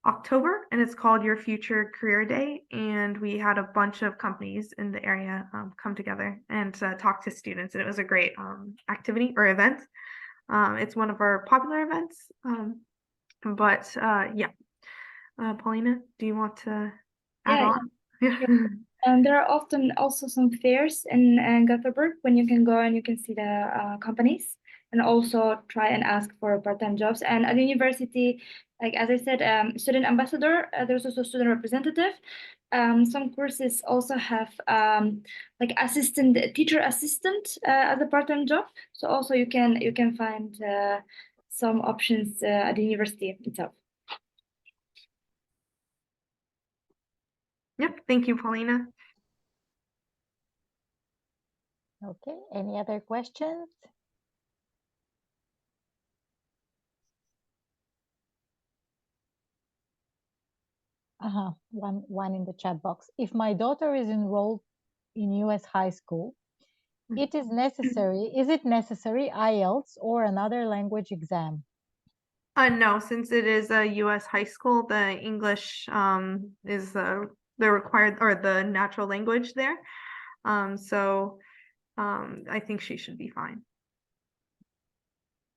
October, and it's called Your Future Career Day. And we had a bunch of companies in the area come together and talk to students, and it was a great activity or event. It's one of our popular events, yeah. Paulina, do you want to add on? Yeah. And there are often also some fairs in Gothenburg when you can go and you can see the companies and also try and ask for part-time jobs. And at the university, like as I said, student ambassador, there's also student representative. Some courses also have like teacher assistant as a part-time job. So also you can find some options at the university itself. Yep, thank you, Paulina. Okay, any other questions? One in the chat box. If my daughter is enrolled in US high school, is it necessary IELTS or another language exam? No, since it is a US high school, the English is the required or the natural language there. So I think she should be fine.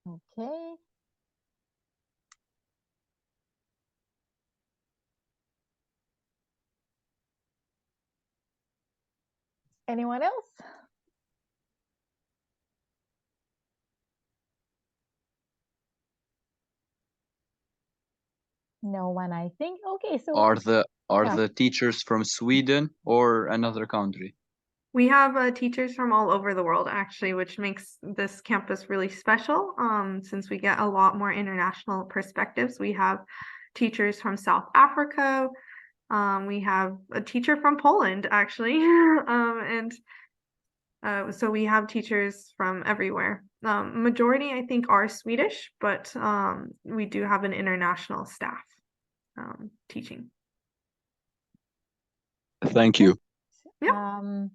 Okay. Anyone else? No one, I think. Okay, so are the teachers from Sweden or another country? We have teachers from all over the world, actually, which makes this campus really special. Since we get a lot more international perspectives, we have teachers from South Africa. We have a teacher from Poland, actually, so we have teachers from everywhere. Majority, I think, are Swedish, but we do have an international staff teaching. Thank you. Yeah.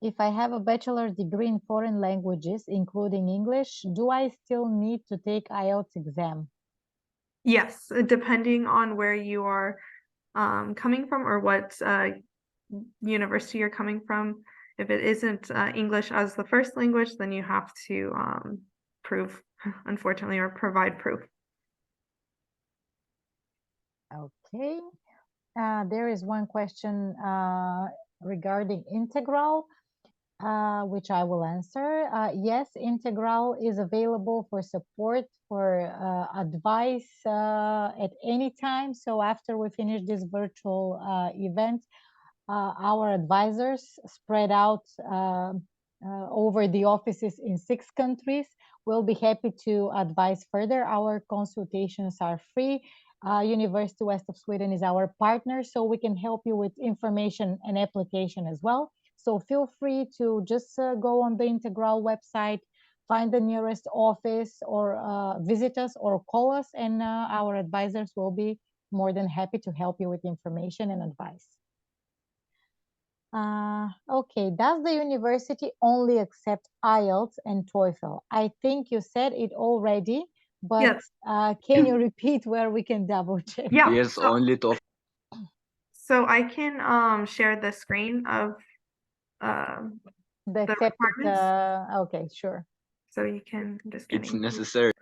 If I have a bachelor's degree in foreign languages, including English, do I still need to take IELTS exam? Yes, depending on where you are coming from or what university you're coming from. If it isn't English as the first language, then you have to prove, unfortunately, or provide proof. Okay. There is one question regarding Integral, which I will answer. Yes, Integral is available for support, for advice at any time. So after we finish this virtual event, our advisors spread out over the offices in 6 countries will be happy to advise further. Our consultations are free. University West of Sweden is our partner, so we can help you with information and application as well. So feel free to just go on the Integral website, find the nearest office, or visit us or call us, and our advisors will be more than happy to help you with information and advice. Okay, does the university only accept IELTS and TOEFL? I think you said it already, but yes. Can you repeat where we can double check? Yeah. Yes, only TOEFL. So I can share the screen of the accepted. Okay, sure. So you can just get it's necessary.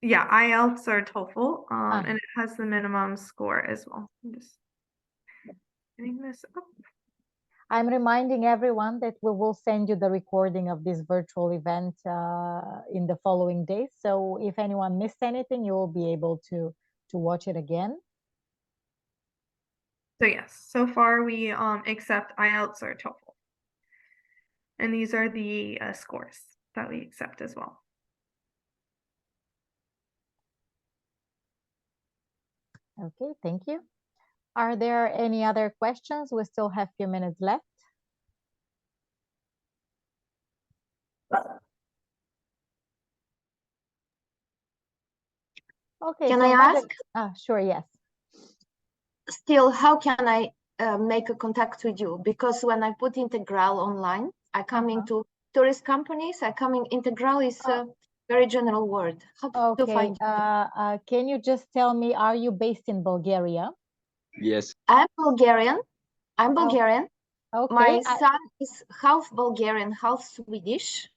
Yeah, IELTS or TOEFL, and it has the minimum score as well. I'm just getting this up. I'm reminding everyone that we will send you the recording of this virtual event in the following days. So if anyone missed anything, you will be able to watch it again. So yes, so far we accept IELTS or TOEFL. And these are the scores that we accept as well. Okay, thank you. Are there any other questions? We still have a few minutes left. Okay. Can I ask? Sure, yes. Still, how can I make a contact with you? Because when I put Integral online, I come into tourist companies, I come in Integral is a very general word. How to find you? Can you just tell me, are you based in Bulgaria? Yes. I'm Bulgarian. I'm Bulgarian. Okay. My son is half Bulgarian, half Swedish.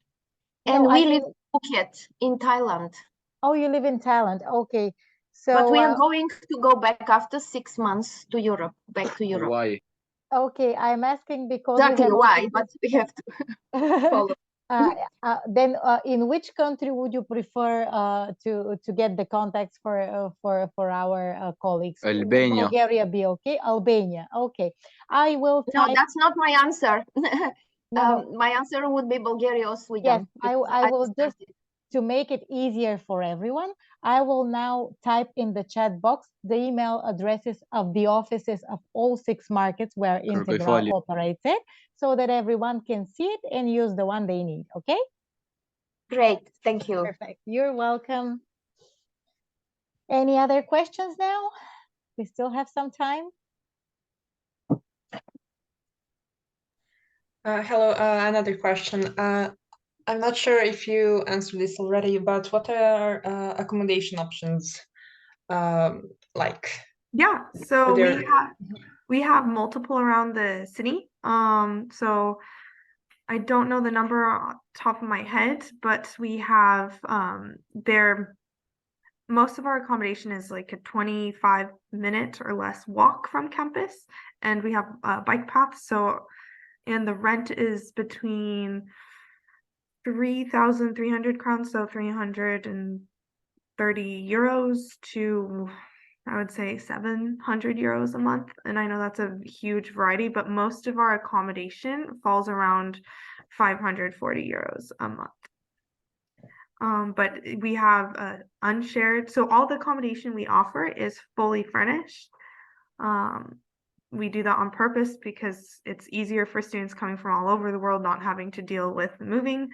No, And we live in Phuket in Thailand. Oh, you live in Thailand. Okay. So, but we are going to go back after 6 months to Europe, back to Europe. Why? Okay, I'm asking because exactly why, but we have to follow. Then, in which country would you prefer to get the contacts for our colleagues? Albania. Bulgaria be okay? Albania. Okay, I will. No, that's not my answer. My answer would be Bulgaria or Sweden. Yes, I will just, to make it easier for everyone, I will now type in the chat box the email addresses of the offices of all 6 markets where Integral operates it, so that everyone can see it and use the one they need, okay? Great, thank you. Perfect, you're welcome. Any other questions now? We still have some time. Hello, another question. I'm not sure if you answered this already, but what are accommodation options like? Yeah, so we have multiple around the city. So I don't know the number on top of my head, but we have most of our accommodation is like a 25-minute or less walk from campus, and we have bike paths. So, and the rent is between 3,300 crowns, so 330 euros to, I would say, 700 euros a month. And I know that's a huge variety, but most of our accommodation falls around 540 euros a month. But we have unshared, so all the accommodation we offer is fully furnished. We do that on purpose because it's easier for students coming from all over the world not having to deal with moving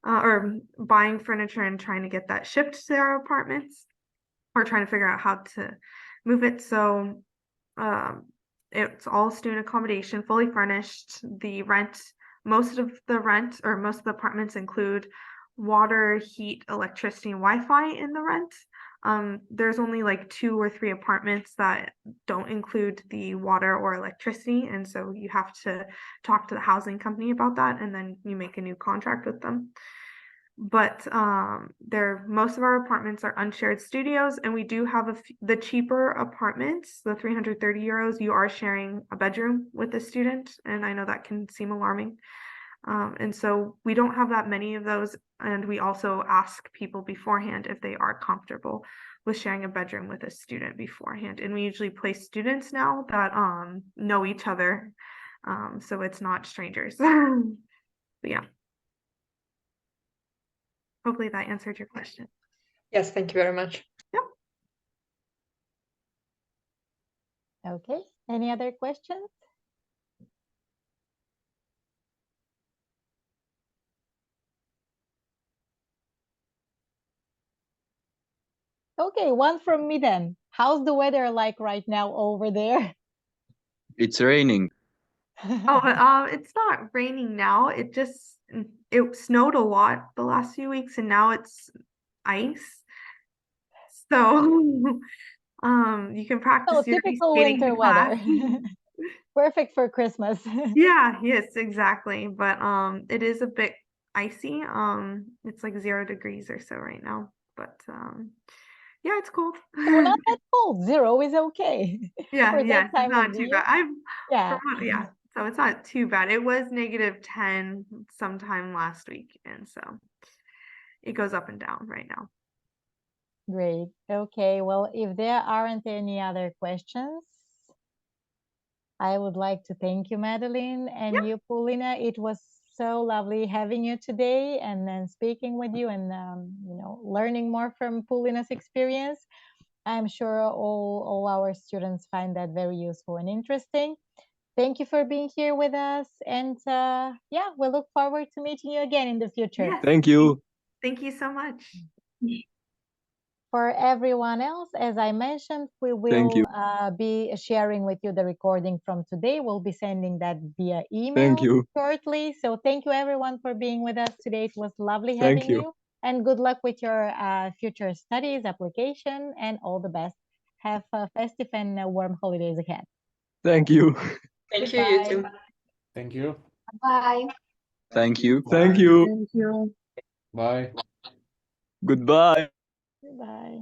or buying furniture and trying to get that shipped to their apartments, or trying to figure out how to move it. So it's all student accommodation, fully furnished. The rent, most of the rent or most of the apartments include water, heat, electricity, and Wi-Fi in the rent. There's only like 2 or 3 apartments that don't include the water or electricity, and so you have to talk to the housing company about that, and then you make a new contract with them. But most of our apartments are unshared studios, and we do have the cheaper apartments, the 330 euros, you are sharing a bedroom with a student, and I know that can seem alarming. And so we don't have that many of those, and we also ask people beforehand if they are comfortable with sharing a bedroom with a student beforehand. And we usually place students now that know each other, so it's not strangers. But yeah. Hopefully that answered your question. Yes, thank you very much. Yeah. Okay, any other questions? Okay, one from me then. How's the weather like right now over there? It's raining. It's not raining now. It snowed a lot the last few weeks, and now it's ice. So you can practice your typical skating winter class. weather. Perfect for Christmas. Yeah, yes, exactly. But it is a bit icy. It's like 0 degrees or so right now. But yeah, it's cold. Well, not that cold. 0 is okay. Yeah, for yeah, that time it's not of too the bad. year. Yeah. Yeah, So it's not too bad. It was -10 sometime last week, and so it goes up and down right now. Great. Okay. Well, if there aren't any other questions, I would like to thank you, Madeline, and you, Paulina. It was so lovely having you today and then speaking with you and you know, learning more from Paulina's experience. I'm sure all our students find that very useful and interesting. Thank you for being here with us, and yeah, we look forward to meeting you again in the future. Yes. Thank you. Thank you so much. For everyone else, as I mentioned, we will be sharing with you the recording from today. We'll be sending that via email shortly. So thank you everyone for being with us today. It was lovely having you. And good luck with your future studies, application, and all the best. Have festive and warm holidays ahead. Thank you. Thank you, you too. Thank you. Bye. Thank you. Thank you. Thank you. Bye. Goodbye. Goodbye.